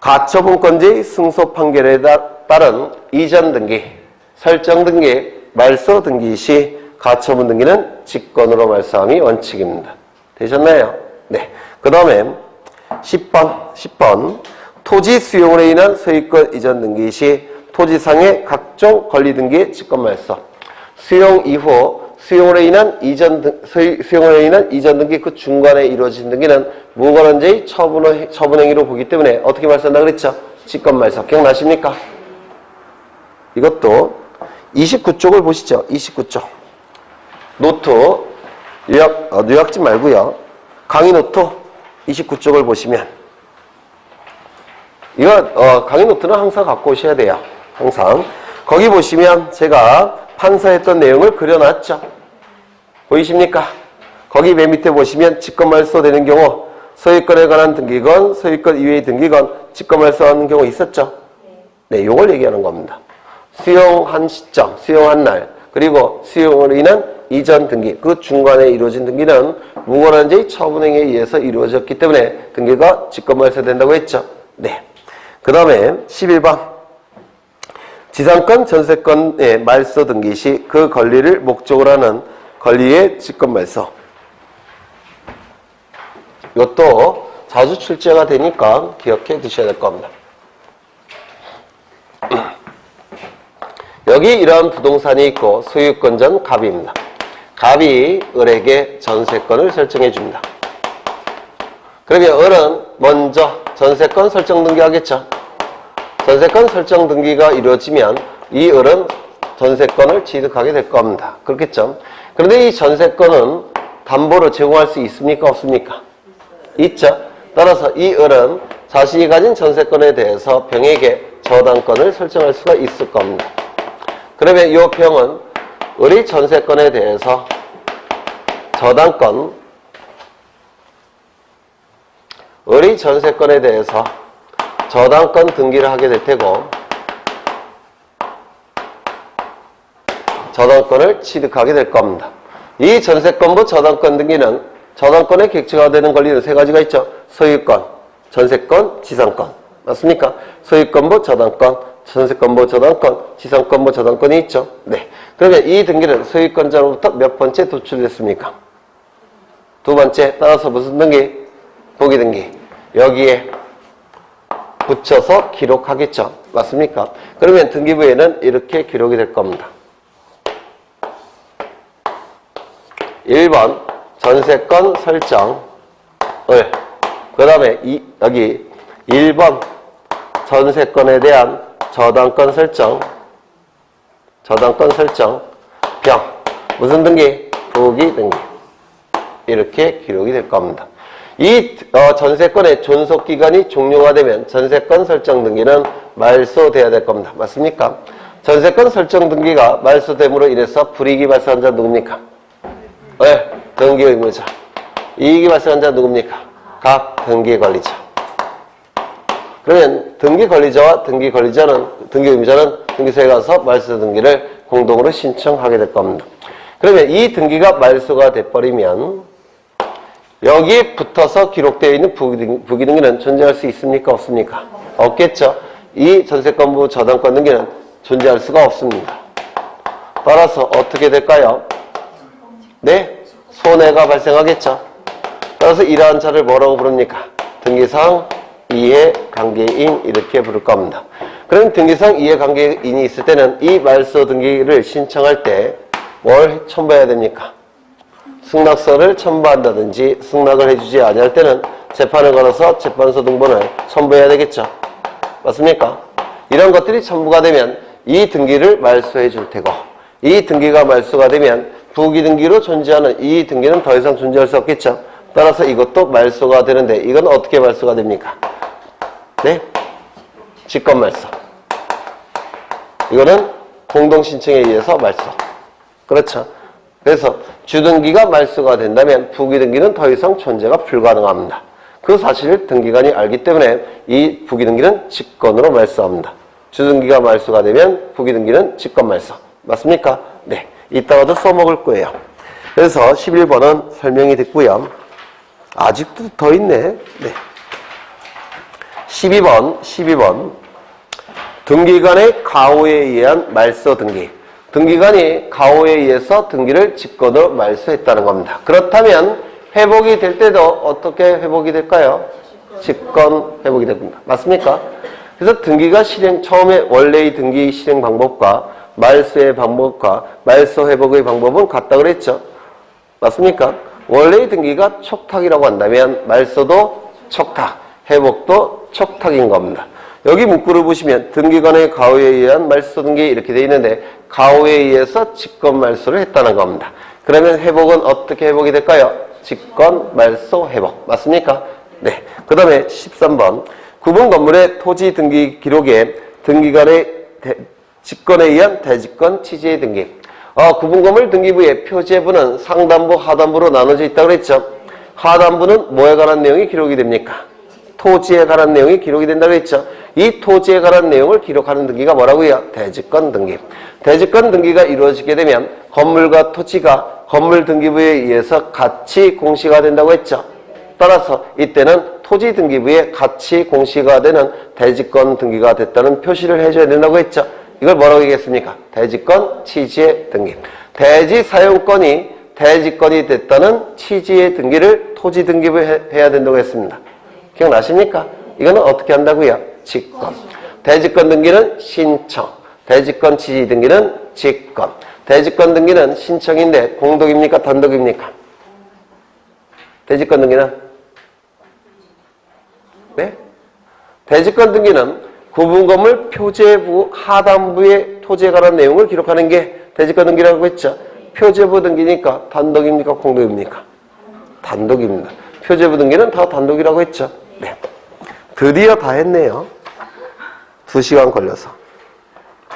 가처분권자의 승소 판결에 따른 이전 등기, 설정 등기, 말소 등기 시 가처분 등기는 직권으로 말소함이 원칙입니다. 되셨나요? 네. 그 다음에 10번 토지 수용으로 인한 소유권 이전 등기 시 토지상의 각종 권리 등기의 직권말소. 수용 이후 수용으로 인한 이전 등기 그 중간에 이루어진 등기는 무관원죄의 처분행위로 보기 때문에 어떻게 말소한다 그랬죠? 직권말소. 기억나십니까? 이것도 29쪽을 보시죠. 29쪽. 노트 요약지 말고요. 강의 노트 29쪽을 보시면 이거 강의 노트는 항상 갖고 오셔야 돼요. 항상. 거기 보시면 제가 판서했던 내용을 그려놨죠. 보이십니까? 거기 맨 밑에 보시면 직권말소 되는 경우 소유권에 관한 등기건 소유권 이외의 등기건 직권말소하는 경우 있었죠. 네, 요걸 얘기하는 겁니다. 수용한 시점, 수용한 날, 그리고 수용으로 인한 이전 등기, 그 중간에 이루어진 등기는 무관원죄의 처분행위에 의해서 이루어졌기 때문에 등기가 직권말소된다고 했죠. 네. 그 다음에 11번. 지상권, 전세권의 말소 등기 시 그 권리를 목적으로 하는 권리의 직권말소. 이것도 자주 출제가 되니까 기억해 두셔야 될 겁니다. 여기 이러한 부동산이 있고 소유권자는 갑입니다. 갑이 을에게 전세권을 설정해 줍니다. 그러면 을은 먼저 전세권 설정 등기하겠죠. 전세권 설정 등기가 이루어지면 이 을은 전세권을 취득하게 될 겁니다. 그렇겠죠? 그런데 이 전세권은 담보로 제공할 수 있습니까? 없습니까? 있죠. 따라서 이 을은 자신이 가진 전세권에 대해서 병에게 저당권을 설정할 수가 있을 겁니다. 그러면 이 병은 을이 전세권에 대해서 을이 전세권에 대해서 저당권 등기를 하게 될 테고 저당권을 취득하게 될 겁니다. 이 전세권부 저당권 등기는 저당권의 객체가 되는 권리는 세 가지가 있죠. 소유권, 전세권, 지상권. 맞습니까? 소유권부 저당권, 전세권부 저당권, 지상권부 저당권이 있죠. 네. 그러면 이 등기는 소유권자로부터 몇 번째 도출됐습니까? 두 번째. 따라서 무슨 등기? 보기 등기. 여기에 붙여서 기록하겠죠. 맞습니까? 그러면 등기부에는 이렇게 기록이 될 겁니다. 1번 전세권 설정을, 그 다음에 여기 1번 전세권에 대한 저당권 설정, 병. 무슨 등기? 보기 등기. 이렇게 기록이 될 겁니다. 이 전세권의 존속기간이 종료가 되면 전세권 설정 등기는 말소돼야 될 겁니다. 맞습니까? 전세권 설정 등기가 말소됨으로 인해서 불이익이 발생한 자 누굽니까? 네, 등기 의무자. 이익이 발생한 자 누굽니까? 각 등기 권리자. 그러면 등기 권리자와 등기 의무자는 등기소에 가서 말소 등기를 공동으로 신청하게 될 겁니다. 그러면 이 등기가 말소가 돼버리면 여기에 붙어서 기록되어 있는 부기 등기는 존재할 수 있습니까? 없습니까? 없겠죠. 이 전세권부 저당권 등기는 존재할 수가 없습니다. 따라서 어떻게 될까요? 네? 손해가 발생하겠죠. 따라서 이러한 자를 뭐라고 부릅니까? 등기상 이해관계인 이렇게 부를 겁니다. 그럼 등기상 이해관계인이 있을 때는 이 말소 등기를 신청할 때 뭘 첨부해야 됩니까? 승낙서를 첨부한다든지 승낙을 해주지 아니할 때는 재판을 걸어서 재판소 등본을 첨부해야 되겠죠. 맞습니까? 이런 것들이 첨부가 되면 이 등기를 말소해 줄 테고 이 등기가 말소가 되면 부기 등기로 존재하는 이 등기는 더 이상 존재할 수 없겠죠. 따라서 이것도 말소가 되는데 이건 어떻게 말소가 됩니까? 네? 직권말소. 이거는 공동신청에 의해서 말소. 그렇죠. 그래서 주등기가 말소가 된다면 부기등기는 더 이상 존재가 불가능합니다. 그 사실을 등기관이 알기 때문에 이 부기등기는 직권으로 말소합니다. 주등기가 말소가 되면 부기등기는 직권말소. 맞습니까? 네. 이따가도 써먹을 거예요. 그래서 11번은 설명이 됐고요. 아직도 더 있네. 네. 12번. 등기관의 가호에 의한 말소 등기. 등기관이 가호에 의해서 등기를 직권으로 말소했다는 겁니다. 그렇다면 회복이 될 때도 어떻게 회복이 될까요? 직권 회복이 됩니다. 맞습니까? 그래서 등기가 처음에 원래의 등기 실행 방법과 말소의 방법과 말소 회복의 방법은 같다 그랬죠? 맞습니까? 원래의 등기가 촉탁이라고 한다면 말소도 촉탁, 회복도 촉탁인 겁니다. 여기 문구를 보시면 등기관의 가호에 의한 말소 등기 이렇게 되어 있는데 가호에 의해서 직권 말소를 했다는 겁니다. 그러면 회복은 어떻게 회복이 될까요? 직권 말소 회복. 맞습니까? 네. 그 다음에 13번. 구분 건물의 토지 등기 기록에 등기관의 직권에 의한 대직권 취지의 등기. 구분 건물 등기부의 표제부는 상단부, 하단부로 나눠져 있다고 그랬죠. 하단부는 뭐에 관한 내용이 기록이 됩니까? 토지에 관한 내용이 기록이 된다고 했죠. 이 토지에 관한 내용을 기록하는 등기가 뭐라고요? 대직권 등기. 대직권 등기가 이루어지게 되면 건물과 토지가 건물 등기부에 의해서 같이 공시가 된다고 했죠. 따라서 이때는 토지 등기부에 같이 공시가 되는 대직권 등기가 됐다는 표시를 해줘야 된다고 했죠. 이걸 뭐라고 얘기했습니까? 대직권 취지의 등기. 대지 사용권이 대직권이 됐다는 취지의 등기를 토지 등기부에 해야 된다고 했습니다. 기억나십니까? 이거는 어떻게 한다고요? 직권. 대직권 등기는 신청. 대직권 취지 등기는 직권. 대직권 등기는 신청인데 공독입니까? 단독입니까? 대직권 등기는? 네? 대직권 등기는 구분 건물 표제부 하단부의 토지에 관한 내용을 기록하는 게 대직권 등기라고 했죠. 표제부 등기니까 단독입니까? 공독입니까? 단독입니다. 표제부 등기는 다 단독이라고 했죠. 네. 드디어 다 했네요. 2시간 걸려서.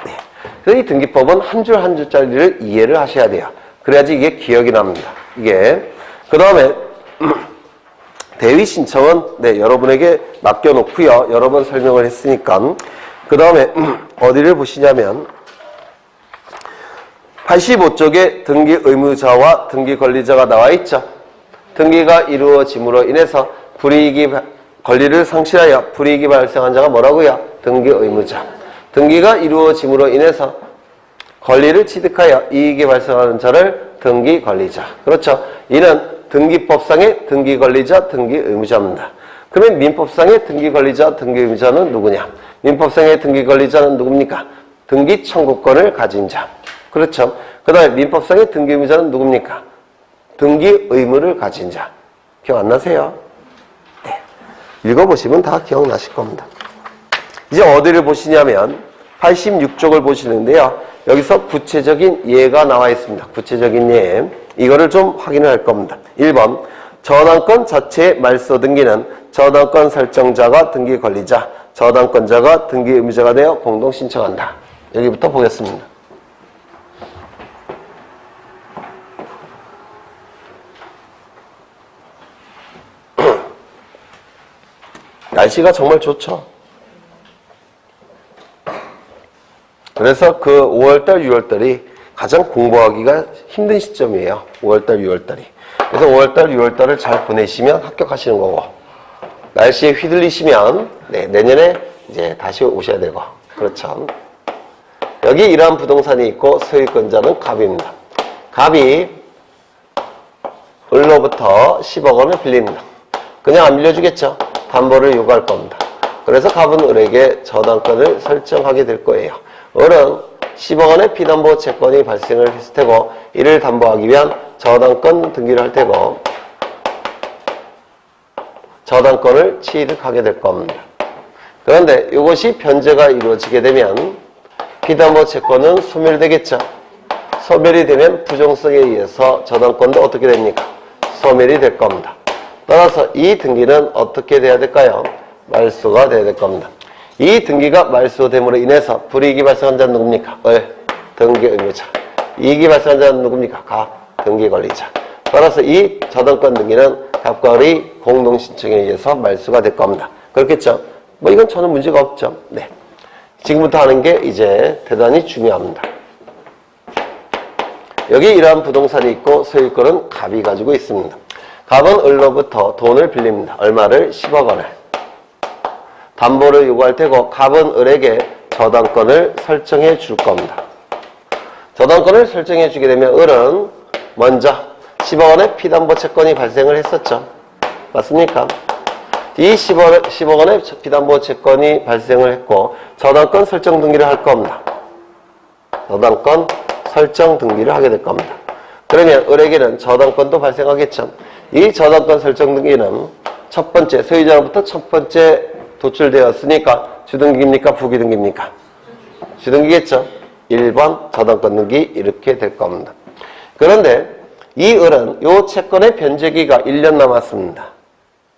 네. 그래서 이 등기법은 한 줄 한 줄짜리를 이해를 하셔야 돼요. 그래야지 이게 기억이 납니다. 이게. 그 다음에 대위 신청은 네, 여러분에게 맡겨놓고요. 여러 번 설명을 했으니까. 그 다음에 어디를 보시냐면 85쪽에 등기 의무자와 등기 권리자가 나와 있죠. 등기가 이루어짐으로 인해서 권리를 상실하여 불이익이 발생한 자가 뭐라고요? 등기 의무자. 등기가 이루어짐으로 인해서 권리를 취득하여 이익이 발생하는 자를 등기 권리자. 그렇죠. 이는 등기법상의 등기 권리자, 등기 의무자입니다. 그러면 민법상의 등기 권리자, 등기 의무자는 누구냐? 민법상의 등기 권리자는 누굽니까? 등기 청구권을 가진 자. 그렇죠. 그 다음에 민법상의 등기 의무자는 누굽니까? 등기 의무를 가진 자. 기억 안 나세요? 네. 읽어보시면 다 기억나실 겁니다. 이제 어디를 보시냐면 86쪽을 보시는데요. 여기서 구체적인 예가 나와 있습니다. 구체적인 예. 이거를 좀 확인을 할 겁니다. 1번. 저당권 자체의 말소 등기는 저당권 설정자가 등기 권리자, 저당권자가 등기 의무자가 되어 공동 신청한다. 여기부터 보겠습니다. 날씨가 정말 좋죠. 그래서 그 5월달, 6월달이 가장 공부하기가 힘든 시점이에요. 5월달, 6월달이. 그래서 5월달, 6월달을 잘 보내시면 합격하시는 거고, 날씨에 휘둘리시면 네, 내년에 이제 다시 오셔야 되고. 그렇죠. 여기 이러한 부동산이 있고 소유권자는 갑입니다. 갑이 을로부터 10억 원을 빌립니다. 그냥 안 빌려주겠죠. 담보를 요구할 겁니다. 그래서 갑은 을에게 저당권을 설정하게 될 거예요. 을은 10억 원의 피담보 채권이 발생을 했을 테고 이를 담보하기 위한 저당권 등기를 할 테고 저당권을 취득하게 될 겁니다. 그런데 이것이 변제가 이루어지게 되면 피담보 채권은 소멸되겠죠. 소멸이 되면 부정성에 의해서 저당권도 어떻게 됩니까? 소멸이 될 겁니다. 따라서 이 등기는 어떻게 돼야 될까요? 말소가 돼야 될 겁니다. 이 등기가 말소됨으로 인해서 불이익이 발생한 자는 누굽니까? 등기 의무자. 이익이 발생한 자는 누굽니까? 갑, 등기 권리자. 따라서 이 저당권 등기는 갑과 을의 공동 신청에 의해서 말소가 될 겁니다. 그렇겠죠? 뭐 이건 전혀 문제가 없죠. 네. 지금부터 하는 게 이제 대단히 중요합니다. 여기 이러한 부동산이 있고 소유권은 갑이 가지고 있습니다. 갑은 을로부터 돈을 빌립니다. 얼마를? 10억 원을. 담보를 요구할 테고 갑은 을에게 저당권을 설정해 줄 겁니다. 저당권을 설정해 주게 되면 을은 먼저 10억 원의 피담보 채권이 발생을 했었죠. 맞습니까? 이 10억 원의 피담보 채권이 발생을 했고 저당권 설정 등기를 할 겁니다. 저당권 설정 등기를 하게 될 겁니다. 그러면 을에게는 저당권도 발생하겠죠. 이 저당권 설정 등기는 첫 번째 소유자로부터 첫 번째 도출되었으니까 주등기입니까? 부기등기입니까? 주등기겠죠. 1번 저당권 등기 이렇게 될 겁니다. 그런데 이 을은 이 채권의 변제기가 1년 남았습니다.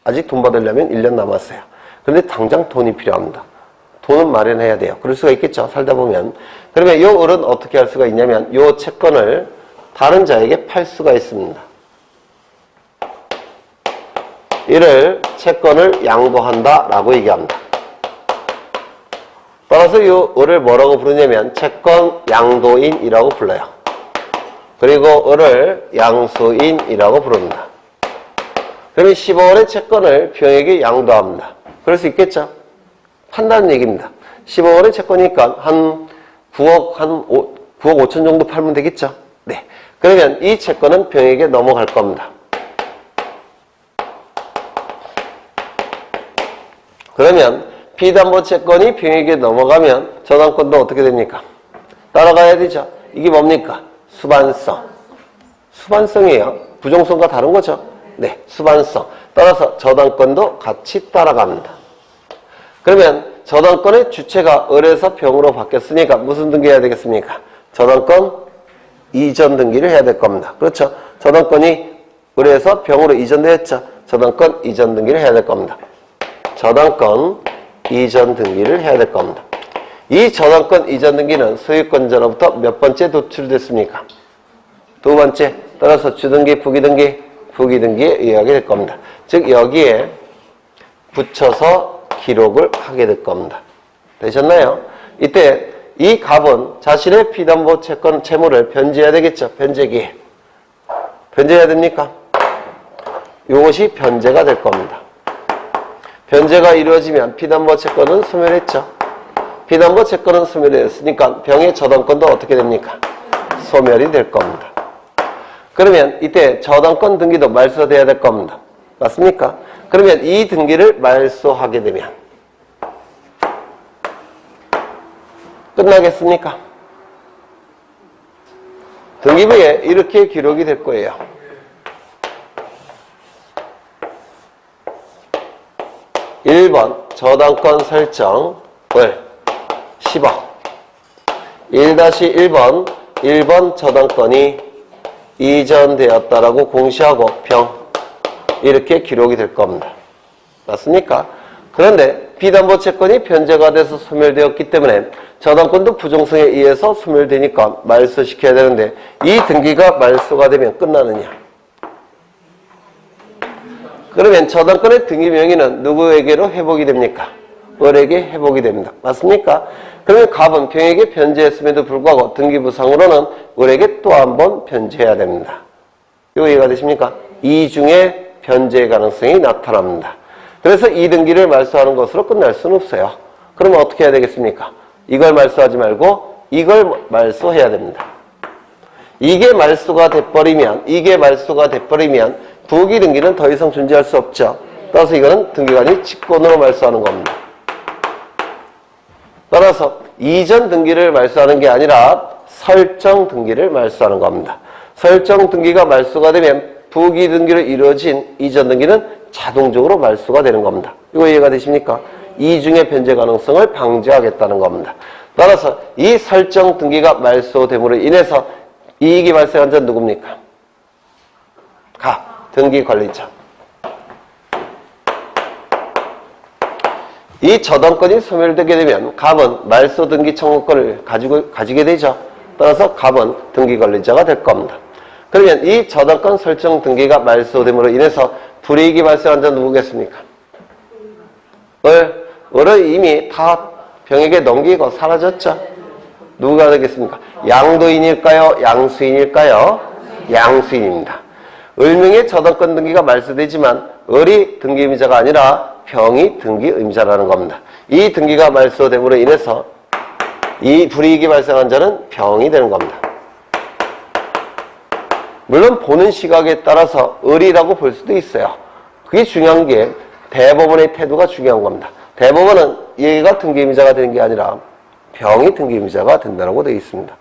아직 돈 받으려면 1년 남았어요. 그런데 당장 돈이 필요합니다. 돈은 마련해야 돼요. 그럴 수가 있겠죠. 살다 보면. 그러면 이 을은 어떻게 할 수가 있냐면 이 채권을 다른 자에게 팔 수가 있습니다. 이를 채권을 양도한다 라고 얘기합니다. 따라서 이 을을 뭐라고 부르냐면 채권 양도인이라고 불러요. 그리고 을을 양수인이라고 부릅니다. 그러면 15원의 채권을 병에게 양도합니다. 그럴 수 있겠죠? 판다는 얘기입니다. 15원의 채권이니까 한 9억 5천 정도 팔면 되겠죠? 네. 그러면 이 채권은 병에게 넘어갈 겁니다. 그러면 피담보 채권이 병에게 넘어가면 저당권도 어떻게 됩니까? 따라가야 되죠. 이게 뭡니까? 수반성. 수반성이에요. 부정성과 다른 거죠. 네, 수반성. 따라서 저당권도 같이 따라갑니다. 그러면 저당권의 주체가 을에서 병으로 바뀌었으니까 무슨 등기해야 되겠습니까? 저당권 이전 등기를 해야 될 겁니다. 그렇죠? 저당권이 을에서 병으로 이전되었죠. 저당권 이전 등기를 해야 될 겁니다. 저당권 이전 등기를 해야 될 겁니다. 이 저당권 이전 등기는 소유권자로부터 몇 번째 도출됐습니까? 두 번째. 따라서 주등기, 부기등기에 의하게 될 겁니다. 즉 여기에 붙여서 기록을 하게 될 겁니다. 되셨나요? 이때 이 갑은 자신의 피담보 채권 채무를 변제해야 되겠죠. 변제기. 변제해야 됩니까? 이것이 변제가 될 겁니다. 변제가 이루어지면 피담보 채권은 소멸했죠. 피담보 채권은 소멸했으니까 병의 저당권도 어떻게 됩니까? 소멸이 될 겁니다. 그러면 이때 저당권 등기도 말소돼야 될 겁니다. 맞습니까? 그러면 이 등기를 말소하게 되면 끝나겠습니까? 등기부에 이렇게 기록이 될 거예요. 1번 저당권 설정 을 10억 1-1번 1번 저당권이 이전되었다라고 공시하고 병 이렇게 기록이 될 겁니다. 맞습니까? 그런데 피담보 채권이 변제가 돼서 소멸되었기 때문에 저당권도 부정성에 의해서 소멸되니까 말소시켜야 되는데 이 등기가 말소가 되면 끝나느냐? 그러면 저당권의 등기 명의는 누구에게로 회복이 됩니까? 을에게 회복이 됩니다. 맞습니까? 그러면 갑은 병에게 변제했음에도 불구하고 등기부상으로는 을에게 또 한 번 변제해야 됩니다. 이거 이해가 되십니까? 이중에 변제 가능성이 나타납니다. 그래서 이 등기를 말소하는 것으로 끝날 수는 없어요. 그러면 어떻게 해야 되겠습니까? 이걸 말소하지 말고 이걸 말소해야 됩니다. 이게 말소가 돼버리면 부기 등기는 더 이상 존재할 수 없죠. 따라서 이거는 등기관이 직권으로 말소하는 겁니다. 따라서 이전 등기를 말소하는 게 아니라 설정 등기를 말소하는 겁니다. 설정 등기가 말소가 되면 부기 등기로 이루어진 이전 등기는 자동적으로 말소가 되는 겁니다. 이거 이해가 되십니까? 이중의 변제 가능성을 방지하겠다는 겁니다. 따라서 이 설정 등기가 말소됨으로 인해서 이익이 발생한 자는 누굽니까? 등기 관리자. 이 저당권이 소멸되게 되면 갑은 말소 등기 청구권을 가지게 되죠. 따라서 갑은 등기 관리자가 될 겁니다. 그러면 이 저당권 설정 등기가 말소됨으로 인해서 불이익이 발생한 자는 누구겠습니까? 을은 이미 다 병에게 넘기고 사라졌죠. 누구가 되겠습니까? 양도인일까요? 양수인일까요? 양수인입니다. 을명의 저당권 등기가 말소되지만 을이 등기 의무자가 아니라 병이 등기 의무자라는 겁니다. 이 등기가 말소됨으로 인해서 이 불이익이 발생한 자는 병이 되는 겁니다. 물론 보는 시각에 따라서 을이라고 볼 수도 있어요. 그게 중요한 게 대법원의 태도가 중요한 겁니다. 대법원은 얘가 등기임의자가 되는 게 아니라 병이 등기임의자가 된다고 되어 있습니다.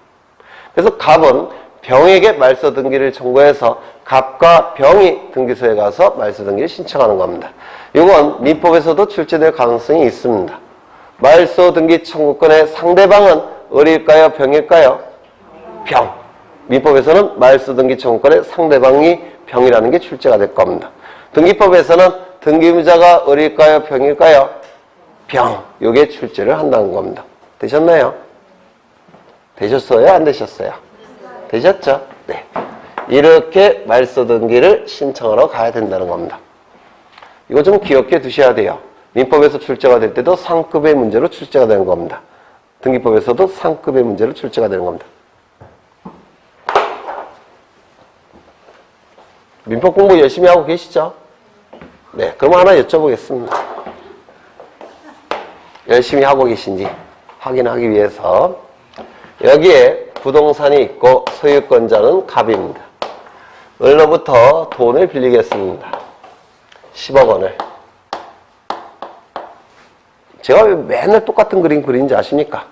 그래서 갑은 병에게 말소 등기를 청구해서 갑과 병이 등기소에 가서 말소 등기를 신청하는 겁니다. 이건 민법에서도 출제될 가능성이 있습니다. 말소 등기 청구권의 상대방은 을일까요? 병일까요? 병. 민법에서는 말소 등기 청구권의 상대방이 병이라는 게 출제가 될 겁니다. 등기법에서는 등기임의자가 을일까요? 병일까요? 병. 이게 출제를 한다는 겁니다. 되셨나요? 되셨어요? 안 되셨어요? 되셨죠? 네. 이렇게 말소 등기를 신청하러 가야 된다는 겁니다. 이거 좀 기억해 두셔야 돼요. 민법에서 출제가 될 때도 상급의 문제로 출제가 되는 겁니다. 등기법에서도 상급의 문제로 출제가 되는 겁니다. 민법 공부 열심히 하고 계시죠? 네, 그럼 하나 여쭤보겠습니다. 열심히 하고 계신지 확인하기 위해서 여기에 부동산이 있고 소유권자는 갑입니다. 을로부터 돈을 빌리겠습니다. 10억 원을. 제가 왜 맨날 똑같은 그림 그리는지 아십니까?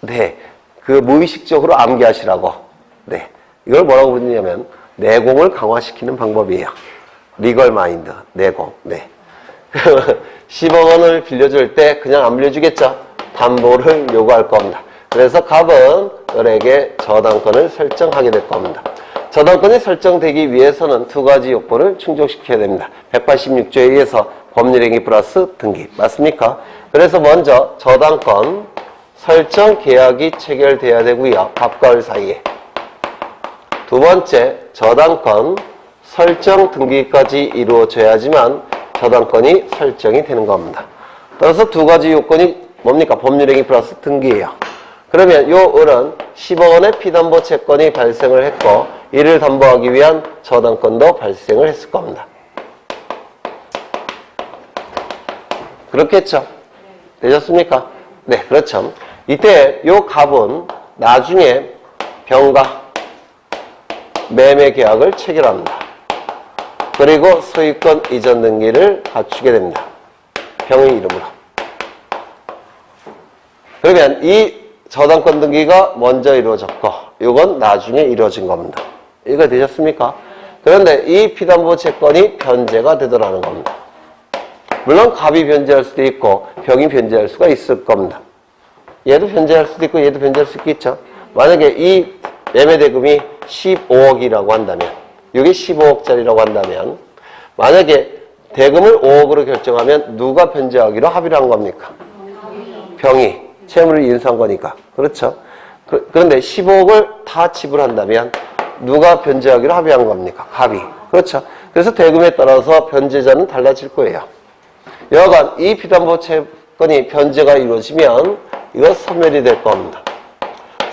네, 그 무의식적으로 암기하시라고. 네, 이걸 뭐라고 부르냐면 내공을 강화시키는 방법이에요. 리걸 마인드, 내공. 네. 10억 원을 빌려줄 때 그냥 안 빌려주겠죠? 담보를 요구할 겁니다. 그래서 갑은 을에게 저당권을 설정하게 될 겁니다. 저당권이 설정되기 위해서는 두 가지 요건을 충족시켜야 됩니다. 186조에 의해서 법률행위 플러스 등기. 맞습니까? 그래서 먼저 저당권 설정 계약이 체결돼야 되고요. 갑과 을 사이에. 두 번째, 저당권 설정 등기까지 이루어져야지만 저당권이 설정이 되는 겁니다. 따라서 두 가지 요건이 뭡니까? 법률행위 플러스 등기예요. 그러면 요 을은 10억 원의 피담보 채권이 발생을 했고 이를 담보하기 위한 저당권도 발생을 했을 겁니다. 그렇겠죠? 되셨습니까? 네, 그렇죠. 이때 요 갑은 나중에 병과 매매 계약을 체결합니다. 그리고 소유권 이전 등기를 갖추게 됩니다. 병의 이름으로. 그러면 이 저당권 등기가 먼저 이루어졌고 이건 나중에 이루어진 겁니다. 이거 되셨습니까? 그런데 이 피담보 채권이 변제가 되더라는 겁니다. 물론 갑이 변제할 수도 있고 병이 변제할 수가 있을 겁니다. 얘도 변제할 수도 있고 얘도 변제할 수 있겠죠. 만약에 이 매매대금이 15억이라고 한다면 이게 15억짜리라고 한다면 만약에 대금을 5억으로 결정하면 누가 변제하기로 합의를 한 겁니까? 병이 채무를 인수한 거니까. 그렇죠? 그런데 15억을 다 지불한다면 누가 변제하기로 합의한 겁니까? 갑이. 그렇죠? 그래서 대금에 따라서 변제자는 달라질 거예요. 여하간 이 피담보 채권이 변제가 이루어지면 이거 소멸이 될 겁니다.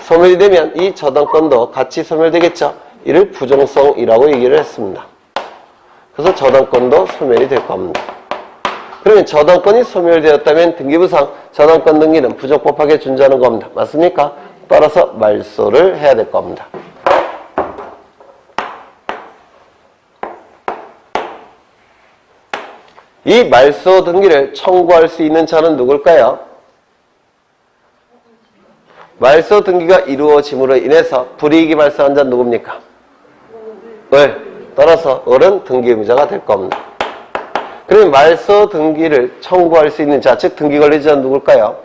소멸이 되면 이 저당권도 같이 소멸되겠죠? 이를 부정성이라고 얘기를 했습니다. 그래서 저당권도 소멸이 될 겁니다. 그러면 저당권이 소멸되었다면 등기부상 저당권 등기는 부적법하게 준지하는 겁니다. 맞습니까? 따라서 말소를 해야 될 겁니다. 이 말소 등기를 청구할 수 있는 자는 누굴까요? 말소 등기가 이루어짐으로 인해서 불이익이 발생한 자는 누굽니까? 을. 따라서 을은 등기의무자가 될 겁니다. 그러면 말소 등기를 청구할 수 있는 자, 즉 등기 권리자는 누굴까요?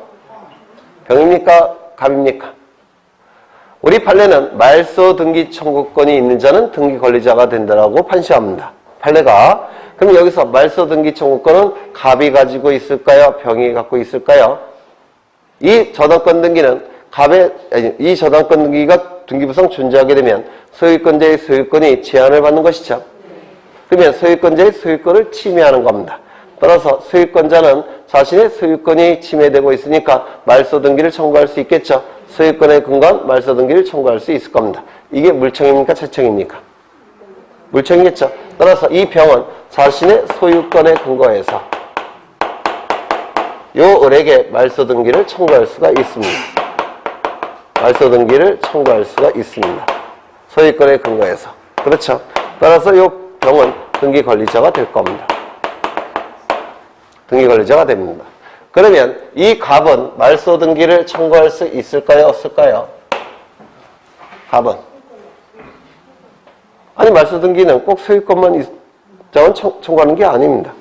병입니까? 갑입니까? 우리 판례는 말소 등기 청구권이 있는 자는 등기 권리자가 된다라고 판시합니다. 판례가. 그럼 여기서 말소 등기 청구권은 갑이 가지고 있을까요? 병이 갖고 있을까요? 이 저당권 등기는 이 저당권 등기가 등기부상 존재하게 되면 소유권자의 소유권이 제한을 받는 것이죠. 그러면 소유권자의 소유권을 침해하는 겁니다. 따라서 소유권자는 자신의 소유권이 침해되고 있으니까 말소 등기를 청구할 수 있겠죠. 소유권에 근거한 말소 등기를 청구할 수 있을 겁니다. 이게 물청입니까? 채청입니까? 물청이겠죠. 따라서 이 병은 자신의 소유권에 근거해서 요 을에게 말소 등기를 청구할 수가 있습니다. 말소 등기를 청구할 수가 있습니다. 소유권에 근거해서. 그렇죠. 따라서 요 병은 등기 권리자가 될 겁니다. 등기권리자가 됩니다. 그러면 이 갑은 말소 등기를 청구할 수 있을까요? 없을까요? 갑은. 아니, 말소 등기는 꼭 소유권만 청구하는 게 아닙니다.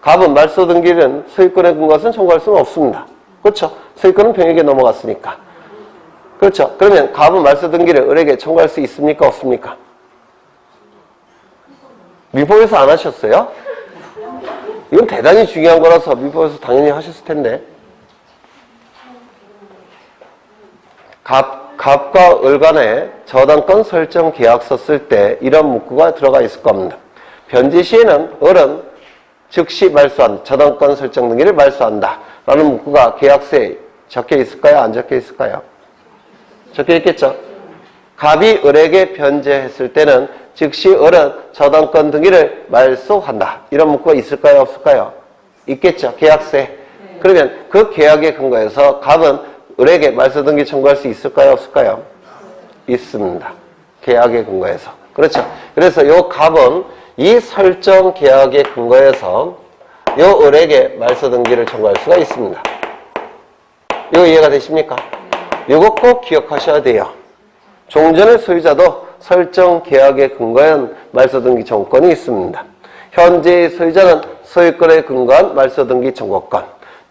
갑은 말소 등기는 소유권에 근거 것은 청구할 수는 없습니다. 그렇죠? 소유권은 병에게 넘어갔으니까. 그렇죠? 그러면 갑은 말소 등기를 을에게 청구할 수 있습니까? 없습니까? 민법에서 안 하셨어요? 이건 대단히 중요한 거라서 민법에서 당연히 하셨을 텐데. 갑과 을 간에 저당권 설정 계약서 쓸 때 이런 문구가 들어가 있을 겁니다. 변제 시에는 을은 즉시 말소한다. 저당권 설정 등기를 말소한다. 라는 문구가 계약서에 적혀 있을까요? 안 적혀 있을까요? 적혀 있겠죠? 갑이 을에게 변제했을 때는 즉시 을은 저당권 등기를 말소한다. 이런 문구가 있을까요? 없을까요? 있겠죠? 계약서에. 그러면 그 계약에 근거해서 갑은 을에게 말소 등기 청구할 수 있을까요? 없을까요? 있습니다. 계약에 근거해서. 그렇죠? 그래서 요 갑은 이 설정 계약에 근거해서 요 을에게 말소 등기를 청구할 수가 있습니다. 이거 이해가 되십니까? 이거 꼭 기억하셔야 돼요. 종전의 소유자도 설정 계약에 근거한 말소 등기 청구권이 있습니다. 현재의 소유자는 소유권에 근거한 말소 등기 청구권.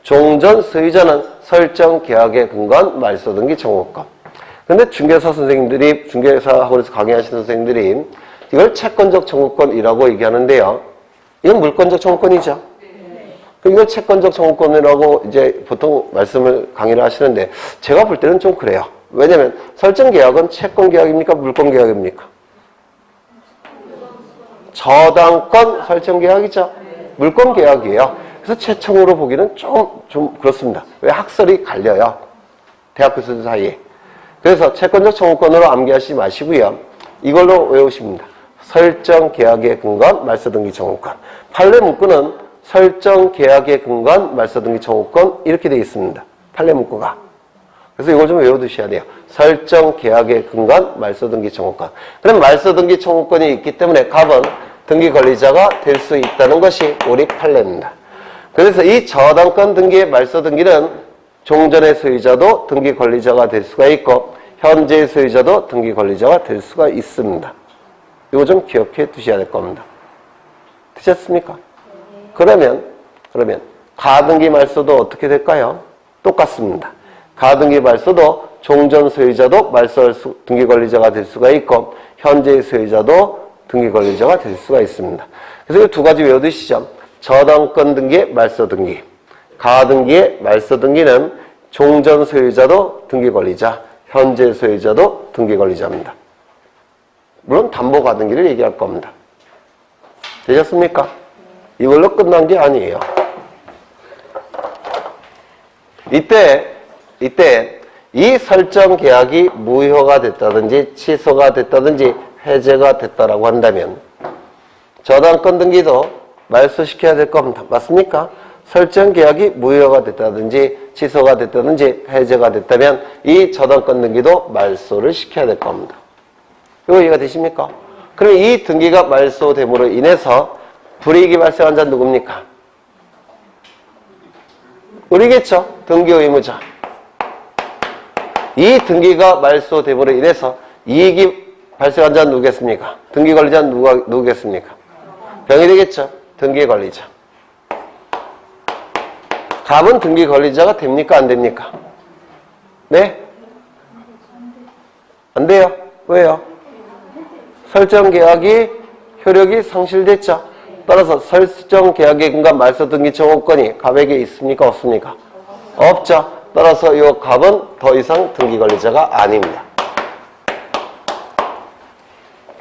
종전 소유자는 설정 계약에 근거한 말소 등기 청구권. 근데 중개사 선생님들이, 중개사 학원에서 강의하시는 선생님들이 이걸 채권적 청구권이라고 얘기하는데요. 이건 물권적 청구권이죠. 이걸 채권적 청구권이라고 이제 보통 강의를 하시는데 제가 볼 때는 좀 그래요. 왜냐면 설정 계약은 채권 계약입니까? 물권 계약입니까? 저당권 설정 계약이죠. 물권 계약이에요. 그래서 채청으로 보기는 좀 그렇습니다. 왜 학설이 갈려요. 대학 교수들 사이에. 그래서 채권적 청구권으로 암기하시지 마시고요. 이걸로 외우십니다. 설정 계약에 근거한 말소 등기 청구권. 판례 문구는 설정 계약에 근거한 말소 등기 청구권 이렇게 되어 있습니다. 판례 문구가. 그래서 이걸 좀 외워두셔야 돼요. 설정 계약에 근거한 말소 등기 청구권. 그럼 말소 등기 청구권이 있기 때문에 갑은 등기 권리자가 될 수 있다는 것이 우리 판례입니다. 그래서 이 저당권 등기의 말소 등기는 종전의 소유자도 등기 권리자가 될 수가 있고 현재의 소유자도 등기 권리자가 될 수가 있습니다. 이거 좀 기억해 두셔야 될 겁니다. 되셨습니까? 그러면 가등기 말소도 어떻게 될까요? 똑같습니다. 가등기 말소도 종전 소유자도 등기 권리자가 될 수가 있고 현재의 소유자도 등기 권리자가 될 수가 있습니다. 그래서 이 두 가지 외워두시죠. 저당권 등기의 말소 등기, 가등기의 말소 등기는 종전 소유자도 등기 권리자, 현재 소유자도 등기 권리자입니다. 물론 담보 가등기를 얘기할 겁니다. 되셨습니까? 이걸로 끝난 게 아니에요. 이때 이 설정 계약이 무효가 됐다든지 취소가 됐다든지 해제가 됐다라고 한다면 저당권 등기도 말소시켜야 될 겁니다. 맞습니까? 설정 계약이 무효가 됐다든지 취소가 됐다든지 해제가 됐다면 이 저당권 등기도 말소를 시켜야 될 겁니다. 이거 이해가 되십니까? 그럼 이 등기가 말소됨으로 인해서 불이익이 발생한 자는 누굽니까? 우리겠죠? 등기 의무자. 이 등기가 말소됨으로 인해서 이익이 발생한 자는 누구겠습니까? 등기 권리자는 누구겠습니까? 병이 되겠죠? 등기 권리자. 갑은 등기 권리자가 됩니까? 안 됩니까? 네? 안 돼요. 왜요? 설정 계약이 효력이 상실됐죠. 따라서 설정 계약에 근거한 말소 등기 청구권이 갑에게 있습니까? 없습니까? 없죠. 따라서 이 갑은 더 이상 등기 권리자가 아닙니다.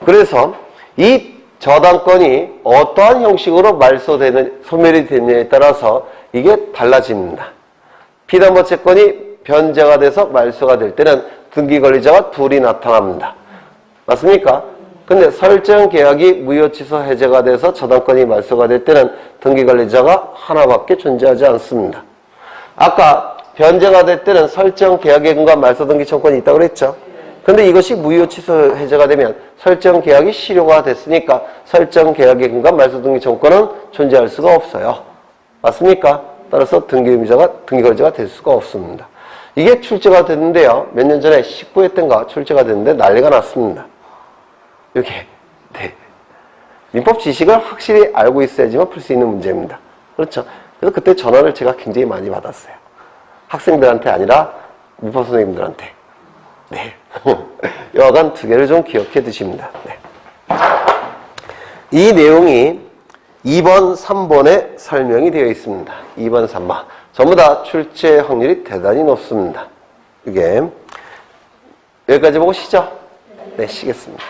그래서 이 저당권이 어떠한 형식으로 소멸이 되느냐에 따라서 이게 달라집니다. 피담보 채권이 변제가 돼서 말소가 될 때는 등기 권리자가 둘이 나타납니다. 맞습니까? 근데 설정 계약이 무효 취소 해제가 돼서 저당권이 말소가 될 때는 등기 권리자가 하나밖에 존재하지 않습니다. 아까 변제가 될 때는 설정 계약에 근거한 말소 등기 청구권이 있다고 그랬죠? 근데 이것이 무효 취소 해제가 되면 설정 계약이 실효가 됐으니까 설정 계약의 근간 말소 등기 정권은 존재할 수가 없어요. 맞습니까? 따라서 등기 거래자가 될 수가 없습니다. 이게 출제가 됐는데요. 몇 년 전에 19회 때인가 출제가 됐는데 난리가 났습니다. 이렇게. 네. 민법 지식을 확실히 알고 있어야지만 풀 수 있는 문제입니다. 그렇죠? 그래서 그때 전화를 제가 굉장히 많이 받았어요. 학생들한테 아니라 민법 선생님들한테. 네. 여하간 두 개를 좀 기억해 두십니다. 네. 이 내용이 2번, 3번에 설명이 되어 있습니다. 2번, 3번. 전부 다 출제 확률이 대단히 높습니다. 이게 여기까지 보고 쉬죠? 네, 쉬겠습니다.